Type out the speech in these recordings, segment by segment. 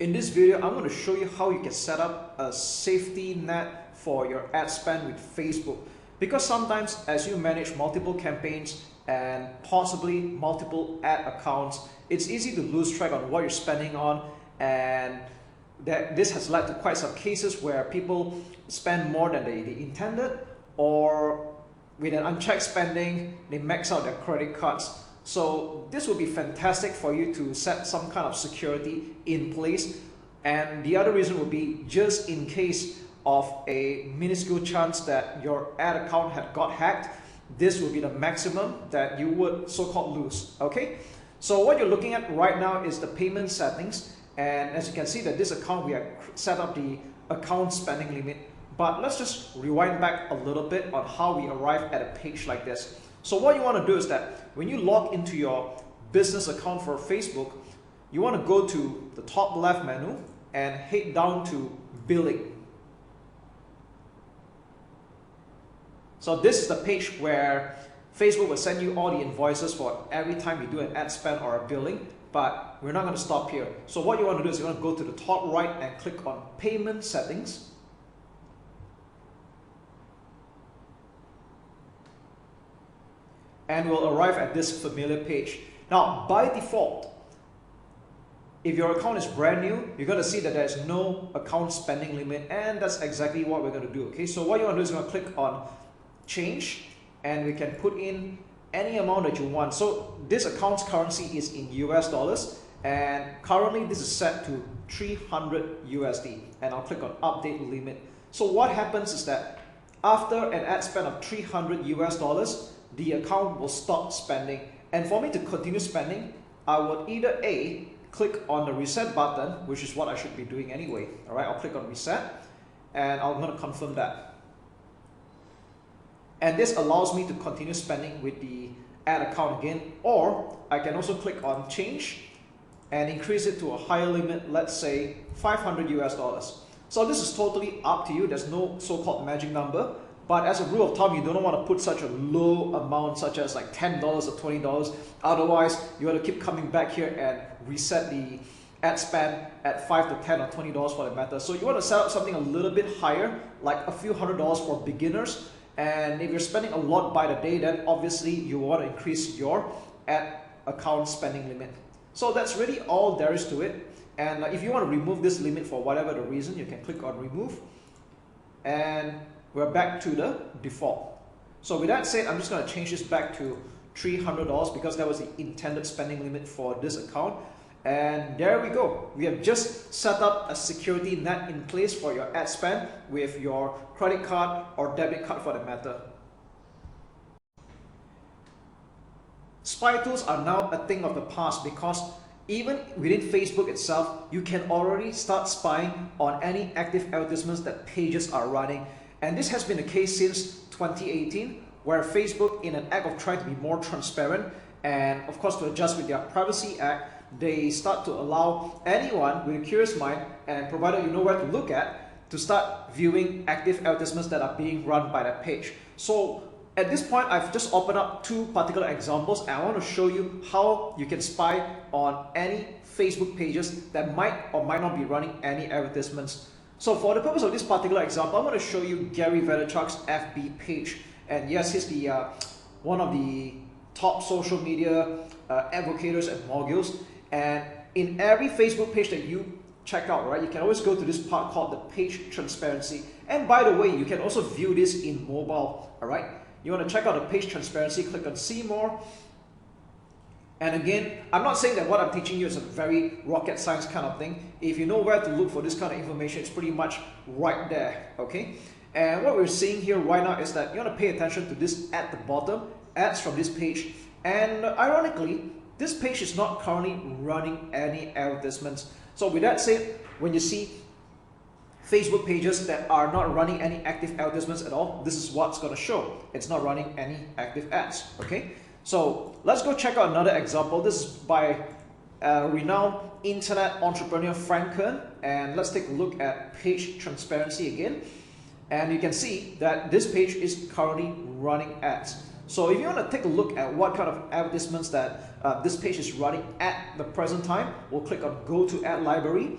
In this video, I'm going to show you how you can set up a safety net for your ad spend with Facebook. Because sometimes as you manage multiple campaigns and possibly multiple ad accounts, it's easy to lose track on what you're spending on, and this has led to quite some cases where people spend more than they intended, or with an unchecked spending, they max out their credit cards. So this would be fantastic for you to set some kind of security in place. And the other reason would be just in case of a minuscule chance that your ad account had got hacked, this will be the maximum that you would so-called lose. Okay, so what you're looking at right now is the payment settings, and as you can see that this account we have set up the account spending limit. But let's just rewind back a little bit on how we arrive at a page like this. So what you want to do is that when you log into your business account for Facebook, you want to go to the top left menu and head down to billing. So this is the page where Facebook will send you all the invoices for every time you do an ad spend or a billing, but we're not going to stop here. So what you want to do is you want to go to the top right and click on payment settings. And we'll arrive at this familiar page. Now, by default, if your account is brand new, you're going to see that there's no account spending limit, and that's exactly what we're going to do. Okay, so what you want to do is you're going to click on change, and we can put in any amount that you want. So this account's currency is in US dollars, and currently this is set to 300 USD, and I'll click on update limit. So what happens is that after an ad spend of 300 US dollars, the account will stop spending. And for me to continue spending, I would either A, click on the reset button, which is what I should be doing anyway. All right, I'll click on reset, and I'm going to confirm that. And this allows me to continue spending with the ad account again, or I can also click on change and increase it to a higher limit, let's say 500 US dollars. So this is totally up to you. There's no so-called magic number. But as a rule of thumb, you don't want to put such a low amount, such as like $10 or $20. Otherwise, you have to keep coming back here and reset the ad spend at $5 to $10 or $20 for that matter. So you want to set up something a little bit higher, like a few $100s for beginners. And if you're spending a lot by the day, then obviously you want to increase your ad account spending limit. So that's really all there is to it. And if you want to remove this limit for whatever the reason, you can click on remove. And we're back to the default. So with that said, I'm just going to change this back to $300 because that was the intended spending limit for this account. And there we go. We have just set up a security net in place for your ad spend with your credit card or debit card for that matter. Spy tools are now a thing of the past because even within Facebook itself, you can already start spying on any active advertisements that pages are running. And this has been the case since 2018, where Facebook, in an act of trying to be more transparent and of course to adjust with their Privacy Act, they start to allow anyone with a curious mind, and provided you know where to look at, to start viewing active advertisements that are being run by that page. So at this point, I've just opened up two particular examples, and I want to show you how you can spy on any Facebook pages that might or might not be running any advertisements. So for the purpose of this particular example, I'm going to show you Gary Vaynerchuk's FB page. And yes, he's the one of the top social media advocates and moguls. And in every Facebook page that you check out, right, you can always go to this part called the page transparency. And by the way, you can also view this in mobile. All right, you want to check out the page transparency, click on see more. And again, I'm not saying that what I'm teaching you is a very rocket science kind of thing. If you know where to look for this kind of information, it's pretty much right there, okay? And what we're seeing here right now is that you want to pay attention to this at the bottom, ads from this page. And ironically, this page is not currently running any advertisements. So with that said, when you see Facebook pages that are not running any active advertisements at all, this is what's going to show. It's not running any active ads, okay? So let's go check out another example. This is by renowned internet entrepreneur Frank Kern, and let's take a look at page transparency again. And you can see that this page is currently running ads. So if you want to take a look at what kind of advertisements that this page is running at the present time, we'll click on go to ad library,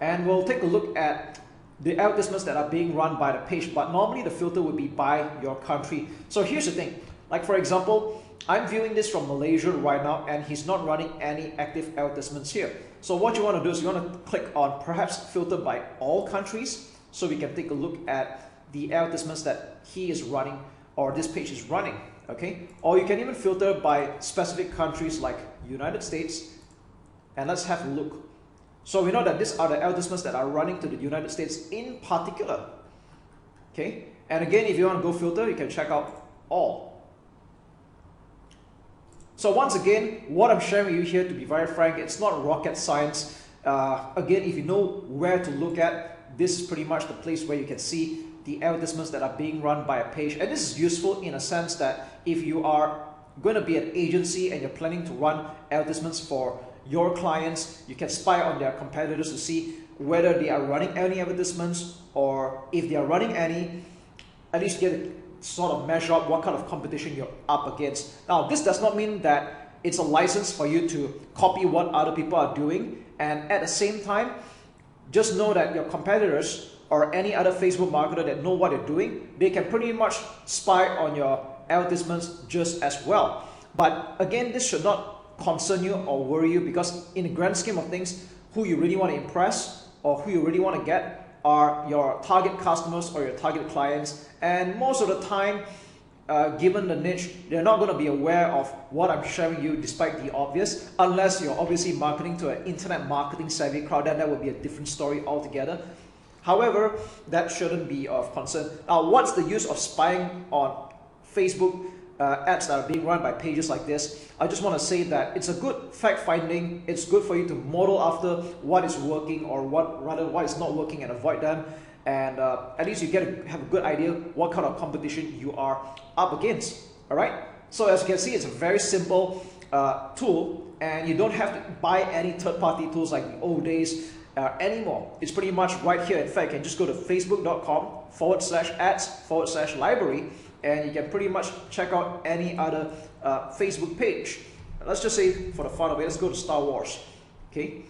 and we'll take a look at the advertisements that are being run by the page, but normally the filter would be by your country. So here's the thing, like for example, I'm viewing this from Malaysia right now and he's not running any active advertisements here. So what you want to do is you want to click on perhaps filter by all countries, so we can take a look at the advertisements that he is running or this page is running, okay? Or you can even filter by specific countries like United States, and let's have a look. So we know that these are the advertisements that are running to the United States in particular, okay? And again, if you want to go filter, you can check out all. So once again, what I'm sharing with you here, to be very frank, it's not rocket science. Again, if you know where to look at, this is pretty much the place where you can see the advertisements that are being run by a page. And this is useful in a sense that if you are going to be an agency and you're planning to run advertisements for your clients, you can spy on their competitors to see whether they are running any advertisements, or if they are running any, at least get to sort of measure up what kind of competition you're up against. Now, this does not mean that it's a license for you to copy what other people are doing, and at the same time, just know that your competitors or any other Facebook marketer that know what they're doing, they can pretty much spy on your advertisements just as well. But again, this should not concern you or worry you, because in the grand scheme of things, who you really want to impress or who you really want to get are your target customers or your target clients. And most of the time, given the niche, they're not going to be aware of what I'm sharing you, despite the obvious, unless you're obviously marketing to an internet marketing savvy crowd. Then that would be a different story altogether. However, that shouldn't be of concern. Now, what's the use of spying on Facebook ads that are being run by pages like this? I just want to say that it's a good fact finding. It's good for you to model after what is working, or what is not working, and avoid them. And at least you get to have a good idea what kind of competition you are up against. All right. So as you can see, it's a very simple tool, and you don't have to buy any third-party tools like the old days anymore. It's pretty much right here. In fact, you can just go to facebook.com/ads/library, and you can pretty much check out any other Facebook page. Let's just say, for the fun of it, let's go to Star Wars. Okay,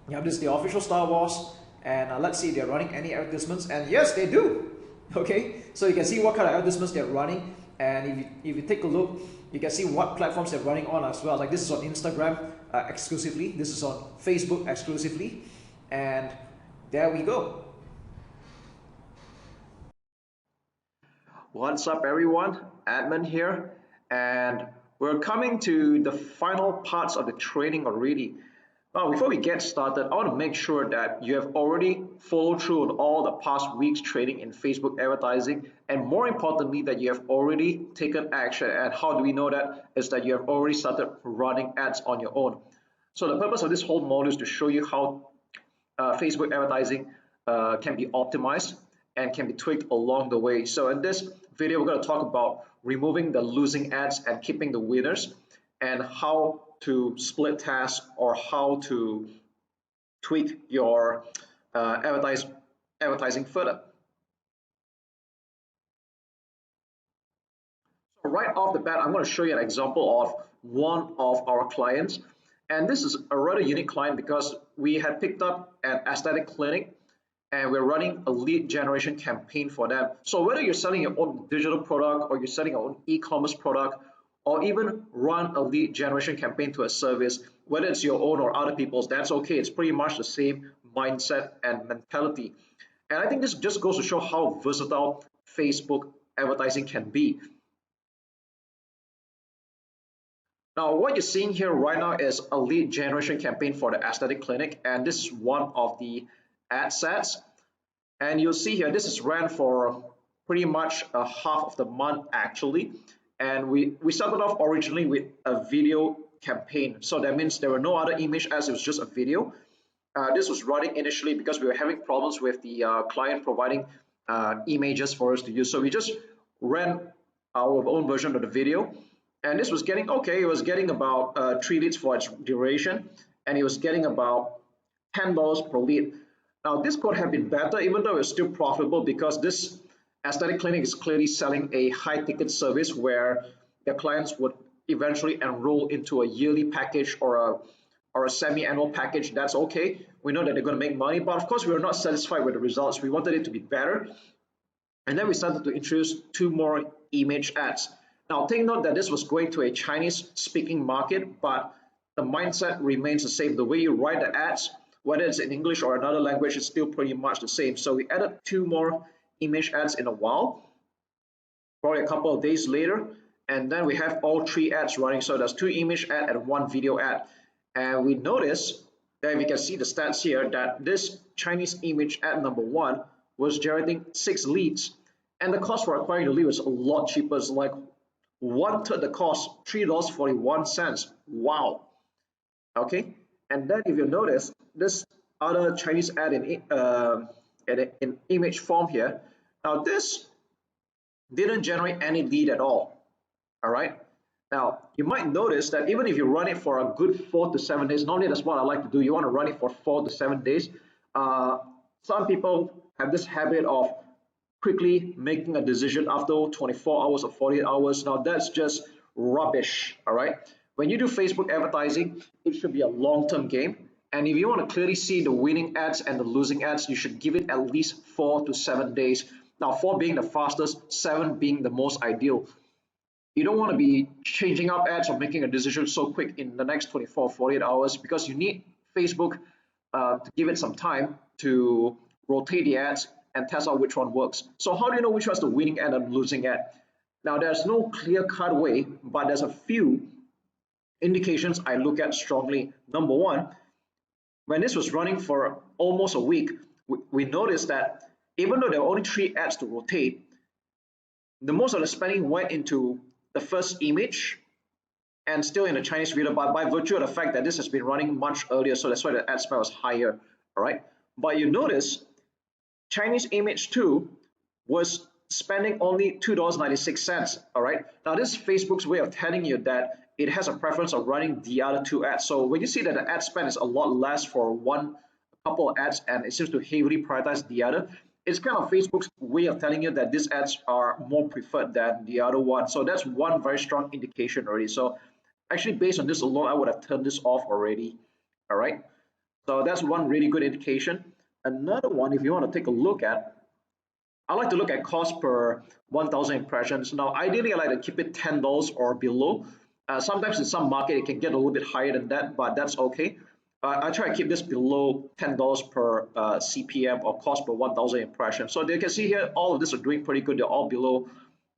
yeah, this is the official Star Wars, and let's see if they're running any advertisements. And yes, they do. Okay, so you can see what kind of advertisements they're running, and if you take a look, you can see what platforms they're running on as well. Like this is on Instagram exclusively, this is on Facebook exclusively, and there we go. What's up everyone, Admin here, and we're coming to the final parts of the training already. Now, before we get started, I want to make sure that you have already followed through on all the past week's training in Facebook advertising, and more importantly, that you have already taken action. And how do we know that? Is that you have already started running ads on your own. So the purpose of this whole module is to show you how Facebook advertising can be optimized and can be tweaked along the way. So in this video, we're going to talk about removing the losing ads and keeping the winners, and how to split tasks, or how to tweak your advertising further. So right off the bat, I'm going to show you an example of one of our clients, and this is a rather unique client because we had picked up an aesthetic clinic and we're running a lead generation campaign for them. So whether you're selling your own digital product, or you're selling your own e-commerce product, or even run a lead generation campaign to a service, whether it's your own or other people's, that's okay. It's pretty much the same mindset and mentality. And I think this just goes to show how versatile Facebook advertising can be. Now, what you're seeing here right now is a lead generation campaign for the aesthetic clinic, and this is one of the ad sets. And you'll see here, this is ran for pretty much a half of the month actually. And we started off originally with a video campaign. So that means there were no other image ads, it was just a video. This was running initially because we were having problems with the client providing images for us to use. So we just ran our own version of the video. And this was getting, okay, it was getting about 3 leads for its duration. And it was getting about $10 per lead. Now, this could have been better, even though it's still profitable, because this aesthetic clinic is clearly selling a high ticket service where their clients would eventually enroll into a yearly package or or a semi-annual package, that's okay. We know that they're going to make money, but of course we were not satisfied with the results. We wanted it to be better. And then we started to introduce 2 more image ads. Now take note that this was going to a Chinese speaking market, but the mindset remains the same. The way you write the ads, whether it's in English or another language, is still pretty much the same. So we added 2 more image ads in a while, probably a couple of days later, and then we have all 3 ads running. So there's 2 image ad and 1 video ad. And we notice that we can see the stats here that this Chinese image ad number 1 was generating 6 leads, and the cost for acquiring the lead was a lot cheaper. It's like 1/3 the cost, $3.41. Wow. Okay, and then if you notice this other Chinese ad in image form here, now this didn't generate any lead at all. All right. Now you might notice that even if you run it for a good 4 to 7 days, normally that's what I like to do. You want to run it for 4 to 7 days. Some people have this habit of quickly making a decision after 24 hours or 48 hours. Now that's just rubbish. All right. When you do Facebook advertising, it should be a long-term game. And if you want to clearly see the winning ads and the losing ads, you should give it at least 4 to 7 days. Now 4 being the fastest, 7 being the most ideal. You don't want to be changing up ads or making a decision so quick in the next 24 48 hours, because you need Facebook to give it some time to rotate the ads and test out which one works. So how do you know which one's the winning ad and losing ad? Now there's no clear-cut way, but there's a few indications I look at strongly. Number one, when this was running for almost a week, we noticed that even though there were only 3 ads to rotate, the most of the spending went into the first image and still in the Chinese video, but by virtue of the fact that this has been running much earlier, so that's why the ad spend was higher. All right, but you notice Chinese image 2 was spending only $2.96. All right, now this is Facebook's way of telling you that it has a preference of running the other 2 ads. So when you see that the ad spend is a lot less for a couple of ads and it seems to heavily prioritize the other, it's kind of Facebook's way of telling you that these ads are more preferred than the other one. So that's one very strong indication already. So actually based on this alone, I would have turned this off already. All right, so that's one really good indication. Another one, if you want to take a look at, I like to look at cost per 1,000 impressions. Now ideally I like to keep it $10 or below. Sometimes in some market it can get a little bit higher than that, but that's okay. I try to keep this below $10 per CPM, or cost per 1,000 impressions. So you can see here, all of this are doing pretty good. They're all below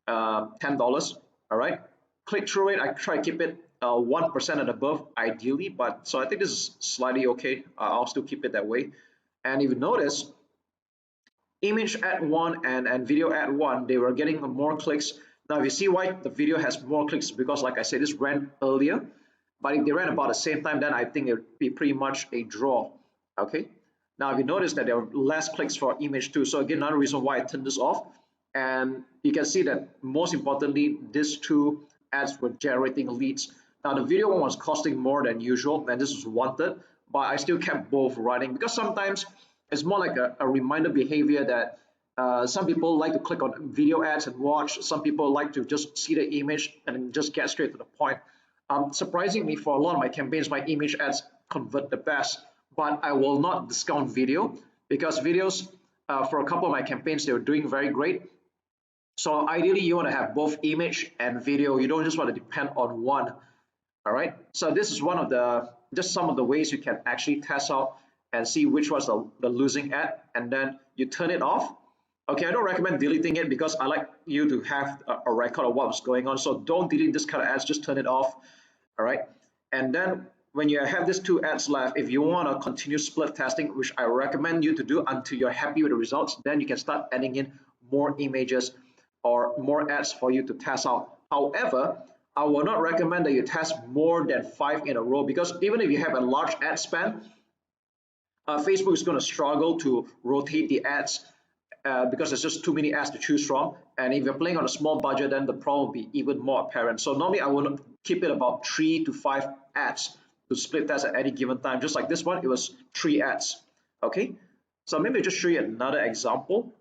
$10. All right. Click-through rate, I try to keep it 1% and above, ideally. But so I think this is slightly okay. I'll still keep it that way. And if you notice, image ad 1 and video ad 1, they were getting more clicks. Now, if you see why the video has more clicks, because like I said, this ran earlier. But if they ran about the same time, then I think it would be pretty much a draw. Okay. Now, if you notice that there are less clicks for image 2, so again, another reason why I turned this off. And you can see that most importantly, these 2 ads were generating leads. Now, the video one was costing more than usual, and this was wanted, but I still kept both running, because sometimes it's more like a reminder behavior that some people like to click on video ads and watch. Some people like to just see the image and just get straight to the point. Surprisingly, for a lot of my campaigns, my image ads convert the best, but I will not discount video, because videos for a couple of my campaigns, they were doing very great. So ideally you want to have both image and video. You don't just want to depend on one. All right, so this is one of the just some of the ways you can actually test out and see which was the losing ad, and then you turn it off. Okay, I don't recommend deleting it, because I like you to have a record of what was going on. So don't delete this kind of ads, just turn it off. All right, and then when you have these 2 ads left, if you want to continue split testing, which I recommend you to do until you're happy with the results, then you can start adding in more images or more ads for you to test out. However, I will not recommend that you test more than 5 in a row, because even if you have a large ad spend, Facebook is going to struggle to rotate the ads because there's just too many ads to choose from. And if you're playing on a small budget, then the problem will be even more apparent. So normally I will keep it about 3 to 5 ads to split test at any given time. Just like this one, it was 3 ads. Okay, so maybe I'll just show you another example.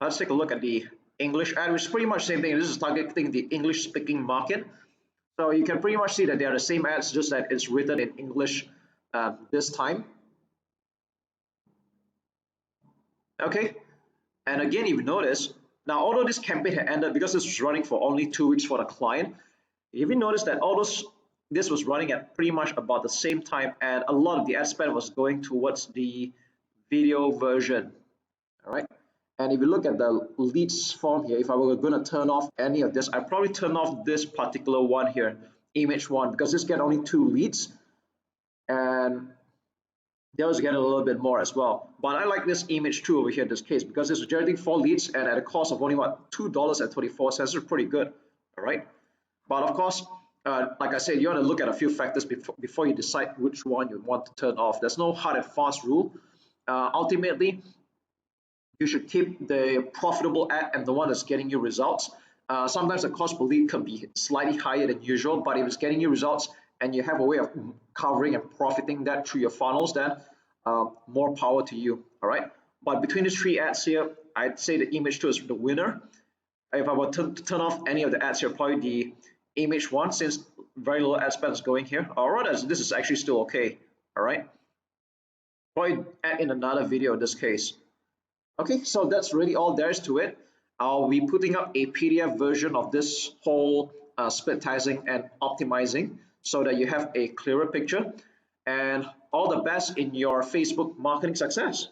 Let's take a look at the English ad, which is pretty much the same thing. This is targeting the English speaking market. So you can pretty much see that they are the same ads, just that it's written in English this time. Okay, and again, if you notice, now although this campaign had ended because this was running for only 2 weeks for the client, if you notice that this was running at pretty much about the same time, and a lot of the ad spend was going towards the video version. All right, and if you look at the leads form here, if I were going to turn off any of this, I probably turn off this particular one here, image one, because this get only 2 leads, and those get a little bit more as well. But I like this image 2 over here in this case, because it's generating 4 leads and at a cost of only what, $2.24. Is pretty good. All right, but of course, like I said, you want to look at a few factors before you decide which one you want to turn off. There's no hard and fast rule. Ultimately, you should keep the profitable ad and the one that's getting you results. Sometimes the cost per lead can be slightly higher than usual, but if it's getting you results and you have a way of covering and profiting that through your funnels, then more power to you. All right, but between these 3 ads here, I'd say the image 2 is the winner. If I were to turn off any of the ads here, probably the image 1, since very little ad spend is going here. Or rather, this is actually still okay. All right, probably add in another video in this case. Okay, so that's really all there is to it. I'll be putting up a PDF version of this whole split testing and optimizing so that you have a clearer picture. And all the best in your Facebook marketing success.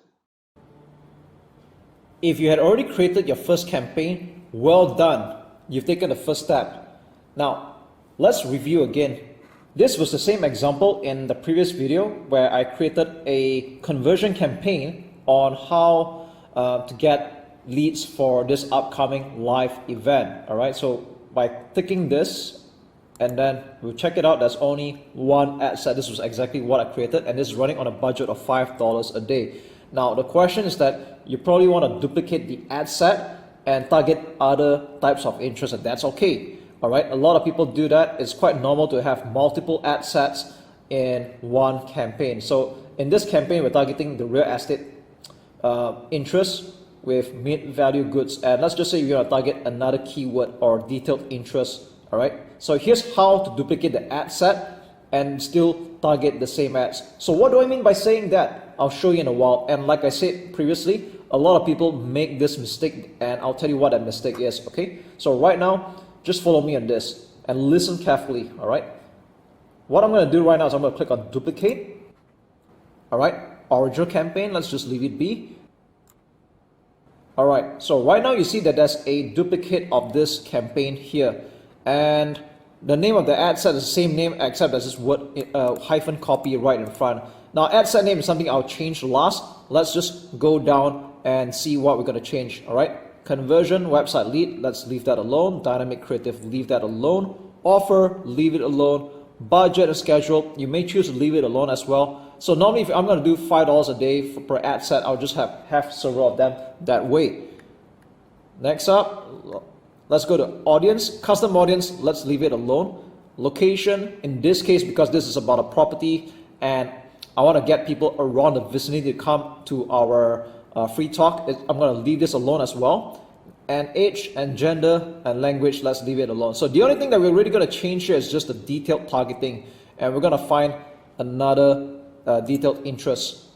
If you had already created your first campaign, well done. You've taken the first step. Now, let's review again. This was the same example in the previous video where I created a conversion campaign on how to get leads for this upcoming live event. All right, so by clicking this, and then we'll check it out, there's only one ad set. This was exactly what I created, and this is running on a budget of $5 a day. Now the question is that you probably want to duplicate the ad set and target other types of interest, and that's okay. All right, a lot of people do that. It's quite normal to have multiple ad sets in one campaign. So in this campaign, we're targeting the real estate interest with mid-value goods, and let's just say you're going to target another keyword or detailed interest. All right, so here's how to duplicate the ad set and still target the same ads. So what do I mean by saying that? I'll show you in a while. And like I said previously, a lot of people make this mistake, and I'll tell you what that mistake is. Okay, so right now, just follow me on this and listen carefully. All right, what I'm going to do right now is I'm going to click on duplicate. All right, original campaign, let's just leave it be. All right, so right now you see that there's a duplicate of this campaign here, and the name of the ad set is the same name except there's this word hyphen copy right in front. Now ad set name is something I'll change last. Let's just go down and see what we're going to change. All right, conversion, website lead, let's leave that alone. Dynamic creative, leave that alone. Offer, leave it alone. Budget and schedule, you may choose to leave it alone as well. So normally if I'm going to do $5 a day per ad set, I'll just have several of them that way. Next up, let's go to audience, custom audience, let's leave it alone. Location, in this case, because this is about a property and I want to get people around the vicinity to come to our free talk, I'm going to leave this alone as well. And age and gender and language, let's leave it alone. So the only thing that we're really going to change here is just the detailed targeting, and we're going to find another detailed interest.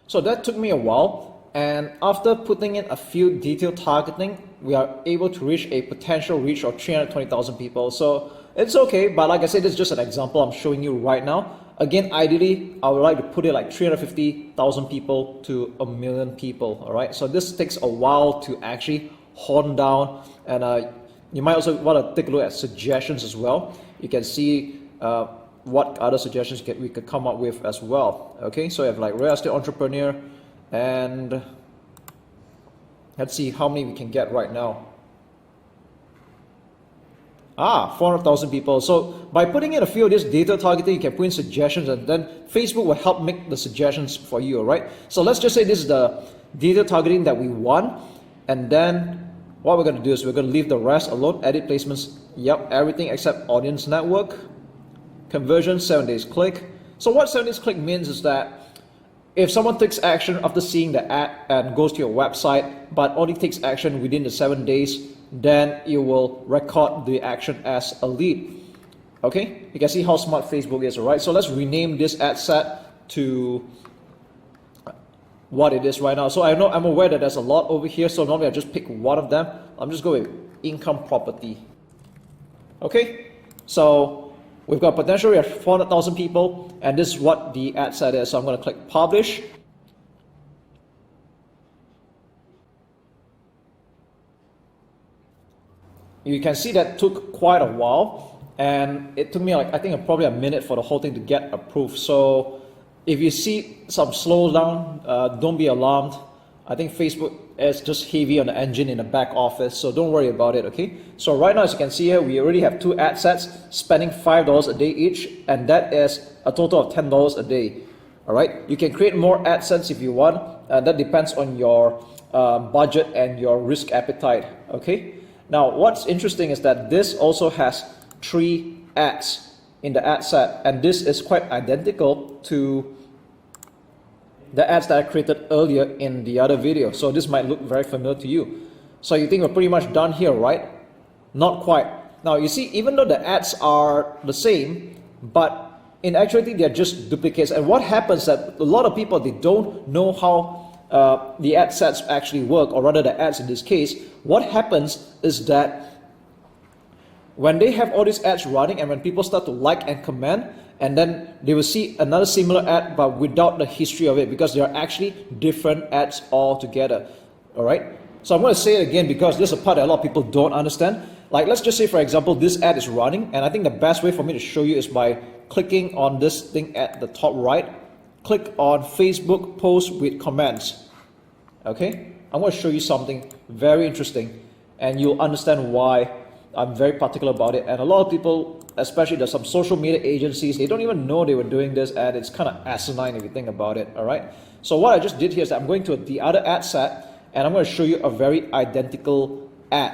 So that took me a while, and after putting in a few detailed targeting, we are able to reach a potential reach of 320,000 people. So it's okay, but like I said, this is just an example I'm showing you right now. Again, ideally, I would like to put it like 350,000 people to 1 million people, all right? So this takes a while to actually hone down, and you might also want to take a look at suggestions as well. You can see what other suggestions we could come up with as well. Okay, so you have like real estate entrepreneur, and let's see how many we can get right now. 400,000 people. So by putting in a few of this data targeting, you can put in suggestions, and then Facebook will help make the suggestions for you, right? So let's just say this is the data targeting that we want, and then what we're going to do is we're going to leave the rest alone. Edit placements, yep, everything except audience network. Conversion, 7 days click. So what 7 days click means is that if someone takes action after seeing the ad and goes to your website, but only takes action within the 7 days, then you will record the action as a lead. Okay, you can see how smart Facebook is, right? So let's rename this ad set to what it is right now. So I'm aware that there's a lot over here, so normally I just pick one of them. I'm just going with income property. Okay, so we've got potential, we have 400,000 people, and this is what the ad set is. So I'm going to click publish. You can see that took quite a while, and it took me like, I think probably a minute for the whole thing to get approved. So if you see some slowdown, don't be alarmed. I think Facebook is just heavy on the engine in the back office, so don't worry about it, okay? So right now, as you can see here, we already have 2 ad sets spending $5 a day each, and that is a total of $10 a day, all right? You can create more ad sets if you want. That depends on your budget and your risk appetite, okay? Now, what's interesting is that this also has 3 ads in the ad set, and this is quite identical to the ads that I created earlier in the other video. So this might look very familiar to you. So you think we're pretty much done here, right? Not quite. Now you see, even though the ads are the same, but in actuality they're just duplicates. And what happens is that a lot of people, they don't know how the ad sets actually work, or rather the ads in this case. What happens is that when they have all these ads running, and when people start to like and comment, and then they will see another similar ad but without the history of it, because they are actually different ads altogether. All right, so I'm going to say it again because this is a part that a lot of people don't understand. Like, let's just say, for example, this ad is running, and I think the best way for me to show you is by clicking on this thing at the top right. Click on Facebook post with comments. Okay, I'm going to show you something very interesting, and you'll understand why I'm very particular about it. And a lot of people, especially there's some social media agencies, they don't even know they were doing this, and it's kind of asinine if you think about it. All right, so what I just did here is that I'm going to the other ad set, and I'm going to show you a very identical ad,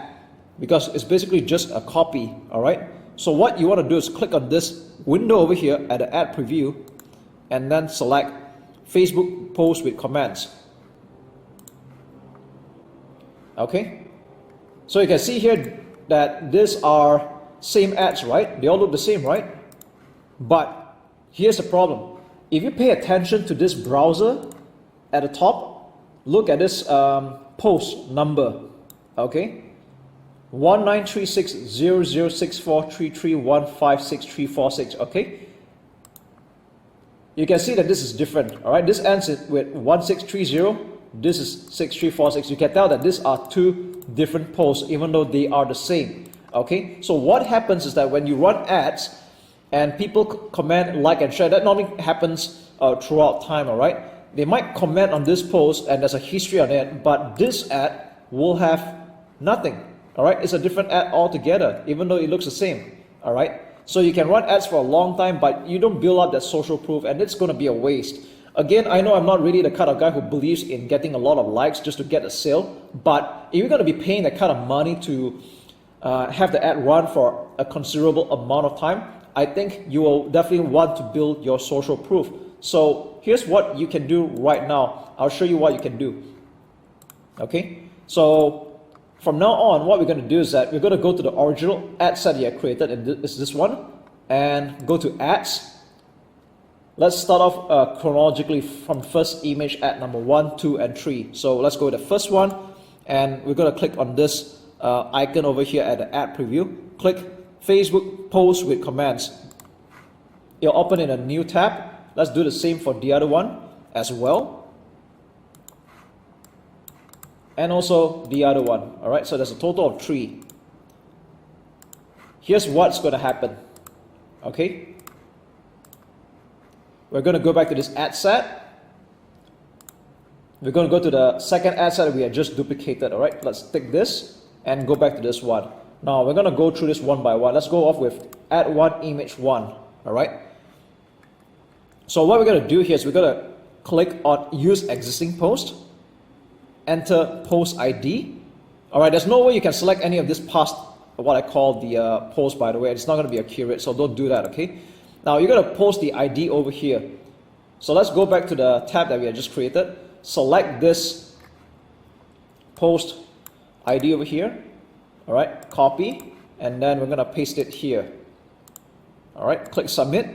because it's basically just a copy. All right, so what you want to do is click on this window over here at the ad preview, and then select Facebook post with comments. Okay, so you can see here that these are same ads, right? They all look the same, right? But here's the problem. If you pay attention to this browser at the top, look at this post number, okay? 1936006433156346, okay? You can see that this is different, all right? This ends with 1630, this is 6346. You can tell that these are 2 different posts, even though they are the same, okay? So what happens is that when you run ads and people comment, like, and share, that normally happens throughout time, all right? They might comment on this post and there's a history on it, but this ad will have nothing, all right? It's a different ad altogether, even though it looks the same, all right? So you can run ads for a long time, but you don't build up that social proof, and it's going to be a waste. Again, I know I'm not really the kind of guy who believes in getting a lot of likes just to get a sale, but if you're going to be paying that kind of money to have the ad run for a considerable amount of time, I think you will definitely want to build your social proof. So here's what you can do right now. I'll show you what you can do. Okay, so from now on, what we're going to do is that we're going to go to the original ad set you have created, and it's this one, and go to ads. Let's start off chronologically from first image ad number 1, 2, and 3. So let's go with the first one, and we're going to click on this icon over here at the ad preview. Click Facebook post with comments. It'll open in a new tab. Let's do the same for the other one as well, and also the other one. All right, so there's a total of 3. Here's what's going to happen. Okay, we're going to go back to this ad set. We're going to go to the second ad set that we had just duplicated. All right, let's take this and go back to this one. Now we're going to go through this one by one. Let's go off with ad 1, image 1. All right. So what we're going to do here is we're going to click on use existing post, enter post ID. All right, there's no way you can select any of this past, what I call the post, by the way. It's not going to be accurate, so don't do that, okay? Now you're going to post the ID over here. So let's go back to the tab that we had just created. Select this post ID over here. All right, copy, and then we're going to paste it here. All right, click submit,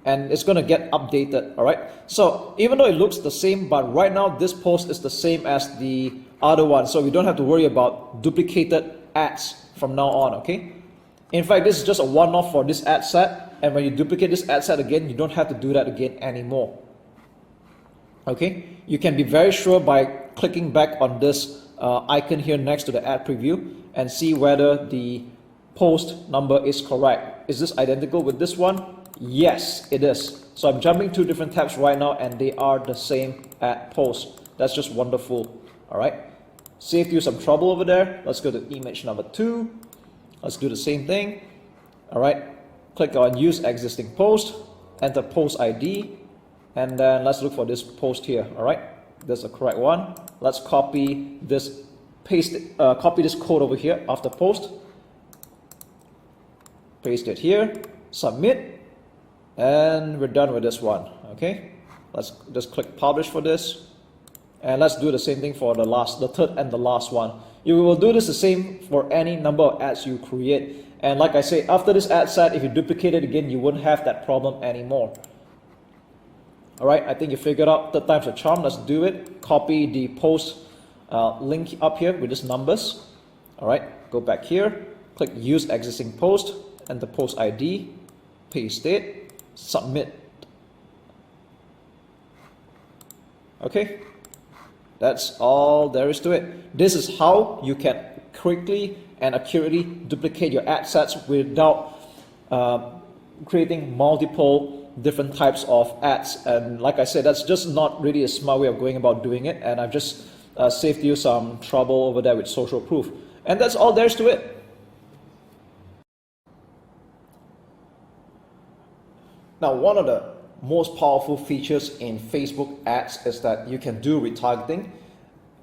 and it's going to get updated. All right, so even though it looks the same, but right now this post is the same as the other one, so we don't have to worry about duplicated ads from now on. Okay, in fact, this is just a one-off for this ad set, and when you duplicate this ad set again, you don't have to do that again anymore. Okay, you can be very sure by clicking back on this icon here next to the ad preview and see whether the post number is correct. Is this identical with this one? Yes, it is. So I'm jumping 2 different tabs right now and they are the same ad post. That's just wonderful. All right, saved you some trouble over there. Let's go to image number 2. Let's do the same thing. All right, click on use existing post, enter post ID, and then let's look for this post here. All right, that's the correct one. Let's copy this, copy this code over here after post, paste it here, submit, and we're done with this one. Okay, let's just click publish for this, and let's do the same thing for the third and the last one. You will do this the same for any number of ads you create, and like I say, after this ad set, if you duplicate it again, you wouldn't have that problem anymore. All right, I think you figured out third time's a charm. Let's do it. Copy the post link up here with these numbers. All right, go back here, click use existing post, enter post ID, paste it, submit. Okay, that's all there is to it. This is how you can quickly and accurately duplicate your ad sets without creating multiple different types of ads. And like I said, that's just not really a smart way of going about doing it, and I've just saved you some trouble over there with social proof. And that's all there is to it. Now, one of the most powerful features in Facebook ads is that you can do retargeting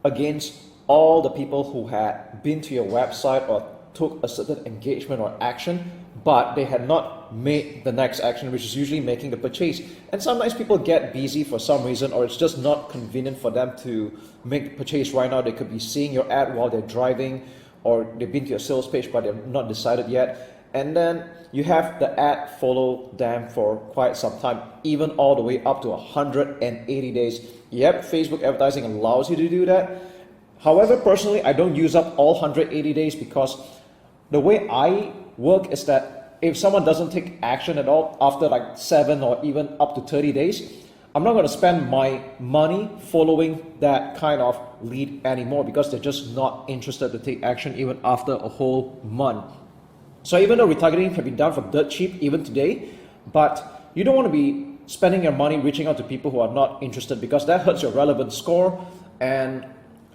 against all the people who had been to your website or took a certain engagement or action, but they had not made the next action, which is usually making the purchase. And sometimes people get busy for some reason, or it's just not convenient for them to make the purchase right now. They could be seeing your ad while they're driving, or they've been to your sales page but they're not decided yet. And then you have the ad follow them for quite some time, even all the way up to 180 days. Yep, Facebook advertising allows you to do that. However, personally, I don't use up all 180 days, because the way I work is that if someone doesn't take action at all after like 7 or even up to 30 days, I'm not going to spend my money following that kind of lead anymore, because they're just not interested to take action even after a whole month. So even though retargeting can be done for dirt cheap even today, but you don't want to be spending your money reaching out to people who are not interested, because that hurts your relevance score, and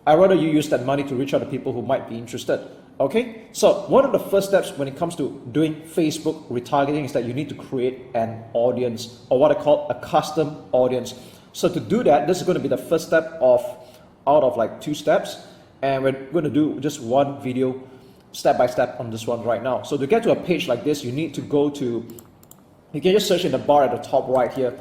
I'd rather you use that money to reach out to people who might be interested. Okay, so one of the first steps when it comes to doing Facebook retargeting is that you need to create an audience, or what I call a custom audience. So to do that, this is going to be the first step out of like 2 steps, and we're going to do just one video step by step on this one right now. So to get to a page like this, you need to go to, you can just search in the bar at the top right here,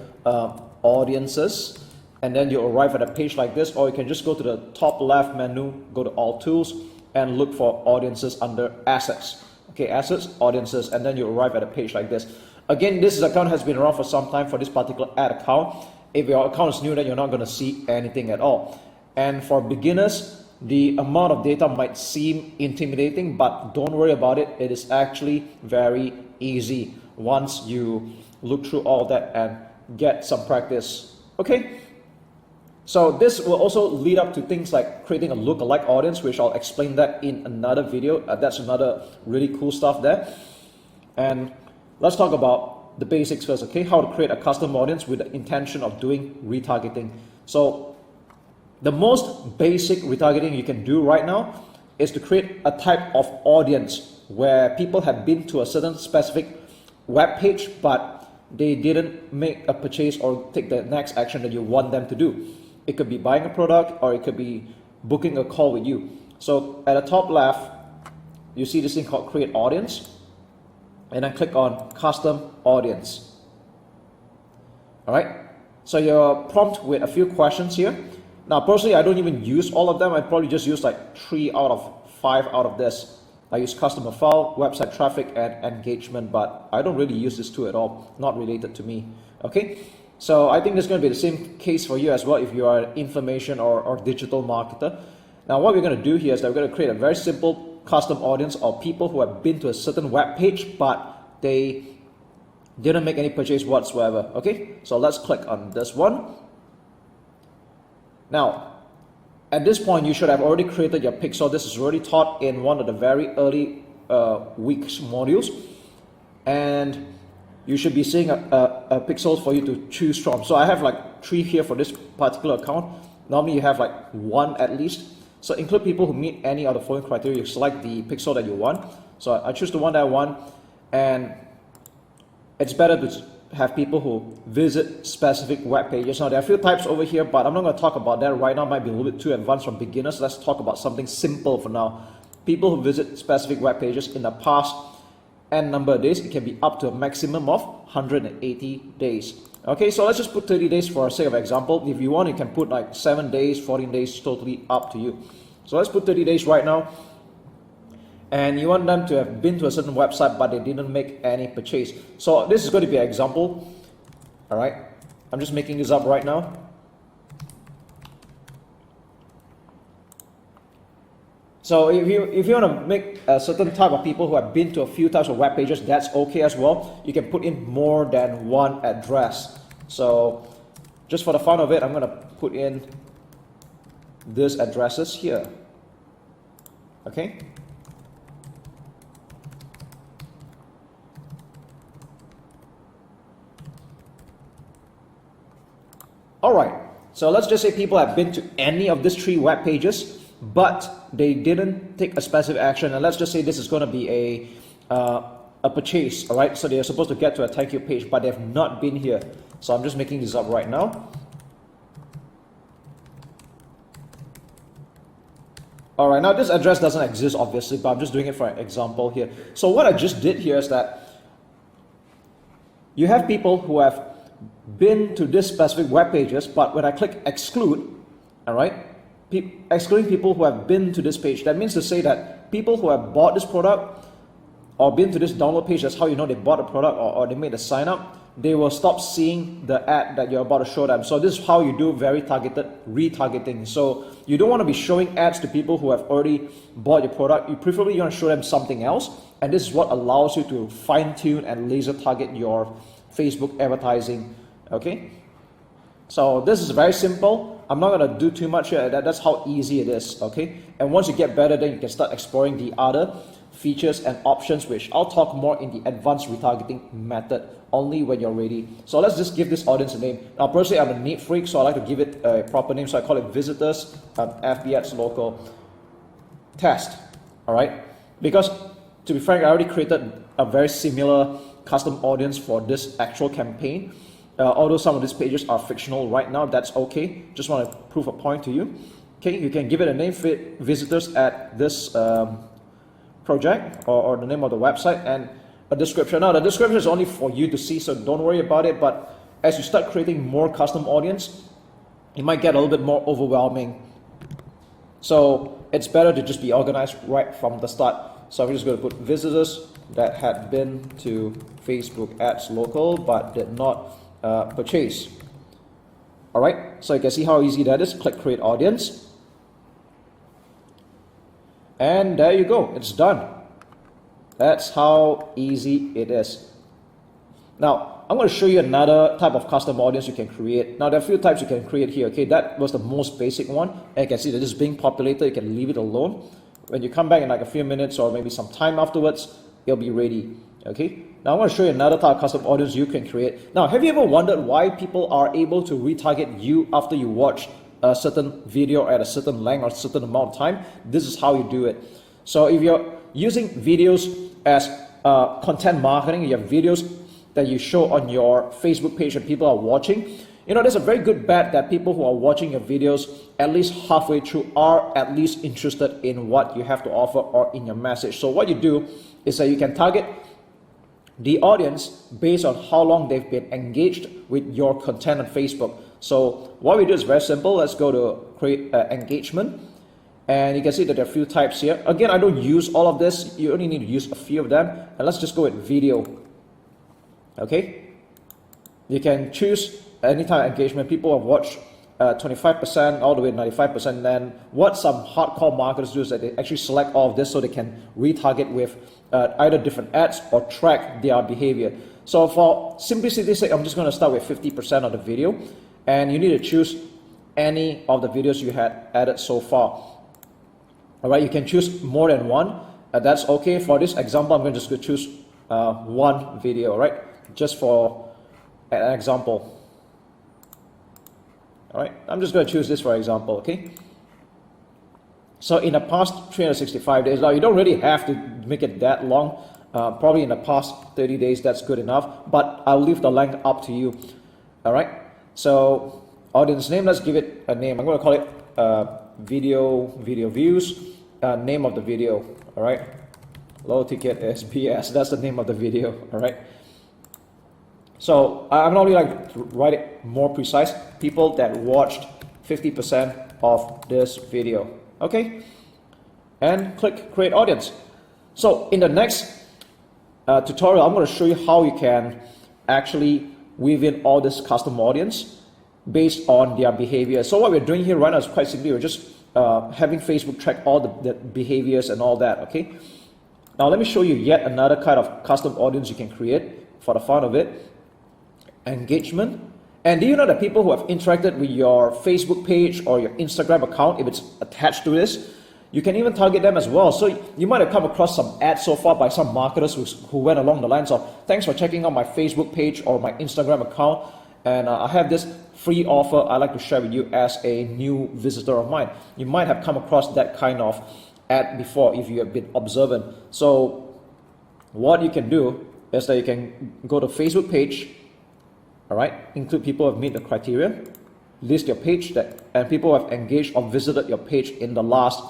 audiences, and then you'll arrive at a page like this, or you can just go to the top left menu, go to all tools, and look for audiences under assets. Okay, assets, audiences, and then you arrive at a page like this. Again, this account has been around for some time for this particular ad account. If your account is new, then you're not going to see anything at all. And for beginners, the amount of data might seem intimidating, but don't worry about it. It is actually very easy once you look through all that and get some practice. Okay. So this will also lead up to things like creating a lookalike audience, which I'll explain that in another video. That's another really cool stuff there. And let's talk about the basics first, okay? How to create a custom audience with the intention of doing retargeting. So the most basic retargeting you can do right now is to create a type of audience where people have been to a certain specific web page, but they didn't make a purchase or take the next action that you want them to do. It could be buying a product, or it could be booking a call with you. So at the top left, you see this thing called create audience, and then click on custom audience. All right, so you're prompted with a few questions here. Now personally, I don't even use all of them. I probably just use like 3 out of 5 out of this. I use customer file, website traffic, and engagement, but I don't really use this two at all, not related to me. Okay, so I think this is going to be the same case for you as well if you are an information or digital marketer. Now what we're going to do here is that we're going to create a very simple custom audience of people who have been to a certain web page, but they didn't make any purchase whatsoever. Okay, so let's click on this one. Now, at this point, you should have already created your pixel. This is already taught in one of the very early weeks modules, and you should be seeing a pixel for you to choose from. So I have like 3 here for this particular account. Normally you have like 1 at least. So include people who meet any of the following criteria. You select the pixel that you want. So I choose the one that I want, and it's better to have people who visit specific web pages. Now there are a few types over here, but I'm not going to talk about that right now. It might be a little bit too advanced for beginners. Let's talk about something simple for now. People who visit specific web pages in the past n number of days. It can be up to a maximum of 180 days. Okay, so let's just put 30 days for the sake of example. If you want, you can put like 7 days, 14 days, totally up to you. So let's put 30 days right now. And you want them to have been to a certain website, but they didn't make any purchase. So this is going to be an example. All right, I'm just making this up right now. So if you want to make a certain type of people who have been to a few types of web pages, that's okay as well. You can put in more than one address. So just for the fun of it, I'm going to put in these addresses here. Okay. All right, so let's just say people have been to any of these 3 web pages, but they didn't take a specific action. And let's just say this is going to be a purchase, all right? So they're supposed to get to a thank you page, but they have not been here. So I'm just making this up right now. All right, now this address doesn't exist obviously, but I'm just doing it for an example here. So what I just did here is that you have people who have been to this specific web pages, but when I click exclude, all right, excluding people who have been to this page, that means to say that people who have bought this product or been to this download page, that's how you know they bought a product or they made a sign up, they will stop seeing the ad that you're about to show them. So this is how you do very targeted retargeting. So you don't want to be showing ads to people who have already bought your product. You preferably want to show them something else, and this is what allows you to fine tune and laser target your Facebook advertising. Okay, so this is very simple. I'm not going to do too much here. That's how easy it is. Okay, and once you get better, then you can start exploring the other features and options, which I'll talk more in the advanced retargeting method only when you're ready. So let's just give this audience a name. Now personally, I'm a neat freak, so I like to give it a proper name. So I call it visitors FB Ads local test. All right, because to be frank, I already created a very similar custom audience for this actual campaign. Although some of these pages are fictional right now, that's okay. Just want to prove a point to you. Okay, you can give it a name, visitors at this project or the name of the website, and a description. Now the description is only for you to see, so don't worry about it. But as you start creating more custom audience, it might get a little bit more overwhelming. So it's better to just be organized right from the start. So I'm just going to put visitors that had been to Facebook Ads local but did not purchase. All right, so you can see how easy that is. Click create audience, and there you go, it's done. That's how easy it is. Now I'm going to show you another type of custom audience you can create. Now there are a few types you can create here. Okay, that was the most basic one, and you can see that this is being populated. You can leave it alone. When you come back in like a few minutes or maybe some time afterwards, it'll be ready. Okay, now I want to show you another type of custom audience you can create. Now, have you ever wondered why people are able to retarget you after you watch a certain video at a certain length or a certain amount of time? This is how you do it. So if you're using videos as content marketing, you have videos that you show on your Facebook page and people are watching, you know, there's a very good bet that people who are watching your videos at least halfway through are at least interested in what you have to offer or in your message. So what you do is that you can target the audience based on how long they've been engaged with your content on Facebook. So what we do is very simple. Let's go to create engagement. And you can see that there are a few types here. Again, I don't use all of this. You only need to use a few of them. And let's just go with video. Okay. You can choose any type of engagement. People have watched 25% all the way to 95%. Then what some hardcore marketers do is that they actually select all of this so they can retarget with either different ads or track their behavior. So for simplicity's sake, I'm just going to start with 50% of the video, and you need to choose any of the videos you had added so far. All right, you can choose more than one. That's okay. For this example, I'm going to just choose one video, right? Just for an example. All right, I'm just going to choose this for example, okay? So in the past 365 days, now you don't really have to make it that long. Probably in the past 30 days, that's good enough, but I'll leave the length up to you. All right, so audience name, let's give it a name. I'm going to call it video views, name of the video. All right, low ticket SPS, that's the name of the video. All right. So I'm not really like to write it more precise. People that watched 50% of this video. Okay, and click create audience. So in the next tutorial, I'm going to show you how you can actually weave in all this custom audience based on their behavior. So what we're doing here right now is quite simply, we're just having Facebook track all the behaviors and all that. Okay, now let me show you yet another kind of custom audience you can create for the fun of it. Engagement. And do you know that people who have interacted with your Facebook page or your Instagram account, if it's attached to this, you can even target them as well. So you might have come across some ads so far by some marketers who went along the lines of, thanks for checking out my Facebook page or my Instagram account, and I have this free offer I'd like to share with you as a new visitor of mine. You might have come across that kind of ad before if you have been observant. So what you can do is that you can go to Facebook page. All right, include people who have met the criteria, list your page and people who have engaged or visited your page in the last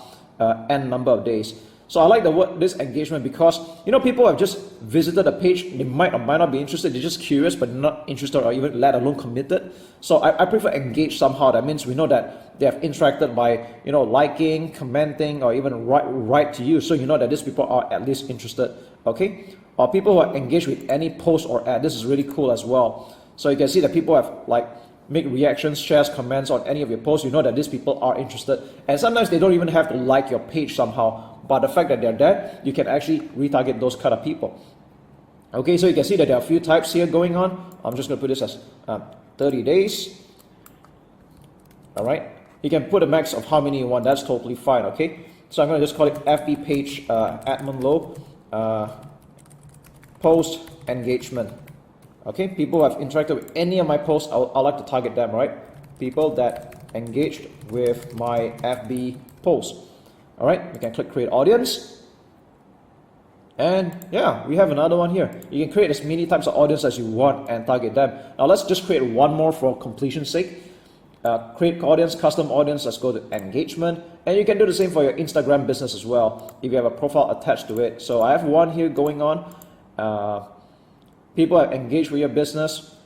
n number of days. So I like the word this engagement because, you know, people have just visited a page, they might or might not be interested, they're just curious but not interested or even let alone committed. So I prefer engage somehow. That means we know that they have interacted by, you know, liking, commenting, or even write to you. So you know that these people are at least interested, okay? Or people who are engaged with any post or ad. This is really cool as well. So you can see that people have like make reactions, shares, comments on any of your posts. You know that these people are interested. And sometimes they don't even have to like your page somehow. But the fact that they're there, you can actually retarget those kind of people. Okay, so you can see that there are a few types here going on. I'm just going to put this as 30 days. All right. You can put a max of how many you want. That's totally fine. Okay. So I'm going to just call it FB page Edmund Low post engagement. Okay, people who have interacted with any of my posts, I like to target them, right? People that engaged with my FB post. All right, you can click create audience. And yeah, we have another one here. You can create as many types of audience as you want and target them. Now let's just create one more for completion's sake. Create audience, custom audience, let's go to engagement. And you can do the same for your Instagram business as well, if you have a profile attached to it. So I have one here going on. People have engaged with your business.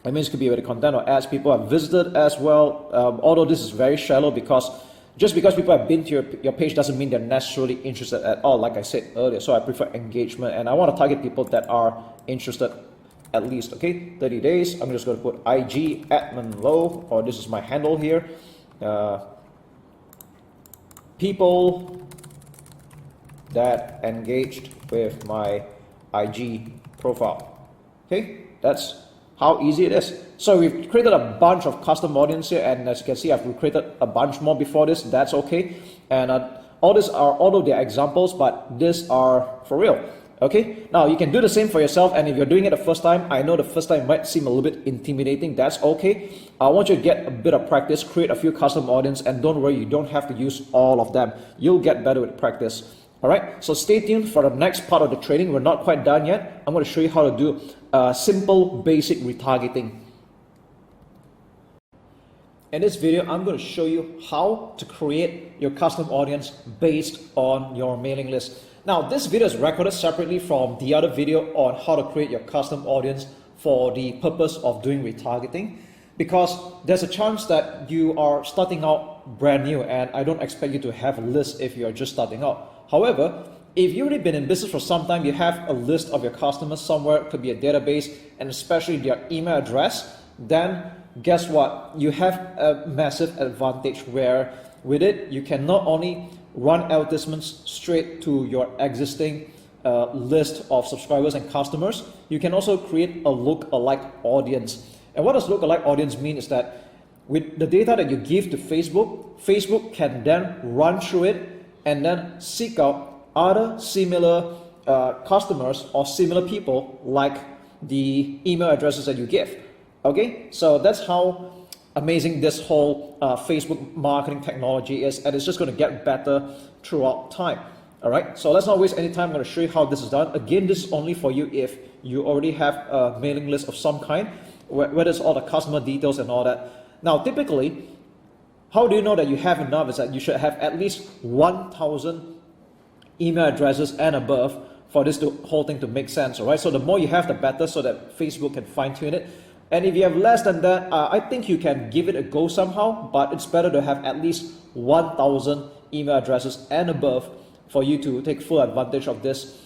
It means it could be with the content or ads. People have visited as well. Although this is very shallow because just because people have been to your page doesn't mean they're necessarily interested at all, like I said earlier. So I prefer engagement and I want to target people that are interested at least. Okay, 30 days. I'm just going to put IG Edmund Low, or this is my handle here. People that engaged with my IG profile. Okay, that's how easy it is. So we've created a bunch of custom audience here, and as you can see, I've created a bunch more before this. That's okay. And all these are, although they're examples, but these are for real. Okay, now you can do the same for yourself, and if you're doing it the first time, I know the first time might seem a little bit intimidating, that's okay. I want you to get a bit of practice, create a few custom audience, and don't worry, you don't have to use all of them. You'll get better with practice. Alright, so stay tuned for the next part of the training. We're not quite done yet. I'm going to show you how to do simple basic retargeting. In this video, I'm going to show you how to create your custom audience based on your mailing list. Now, this video is recorded separately from the other video on how to create your custom audience for the purpose of doing retargeting, because there's a chance that you are starting out brand new, and I don't expect you to have a list if you're just starting out. However, if you've already been in business for some time, you have a list of your customers somewhere, it could be a database, and especially their email address, then guess what? You have a massive advantage where with it, you can not only run advertisements straight to your existing list of subscribers and customers, you can also create a look-alike audience. And what does look-alike audience mean is that with the data that you give to Facebook, Facebook can then run through it and then seek out other similar customers or similar people like the email addresses that you give. Okay, so that's how amazing this whole Facebook marketing technology is, and it's just going to get better throughout time. All right, so let's not waste any time. I'm going to show you how this is done. Again, this is only for you if you already have a mailing list of some kind, where there's all the customer details and all that. Now, typically, how do you know that you have enough? Is that you should have at least 1,000 email addresses and above for this whole thing to make sense. All right, so the more you have, the better, so that Facebook can fine-tune it. And if you have less than that, I think you can give it a go somehow, but it's better to have at least 1,000 email addresses and above for you to take full advantage of this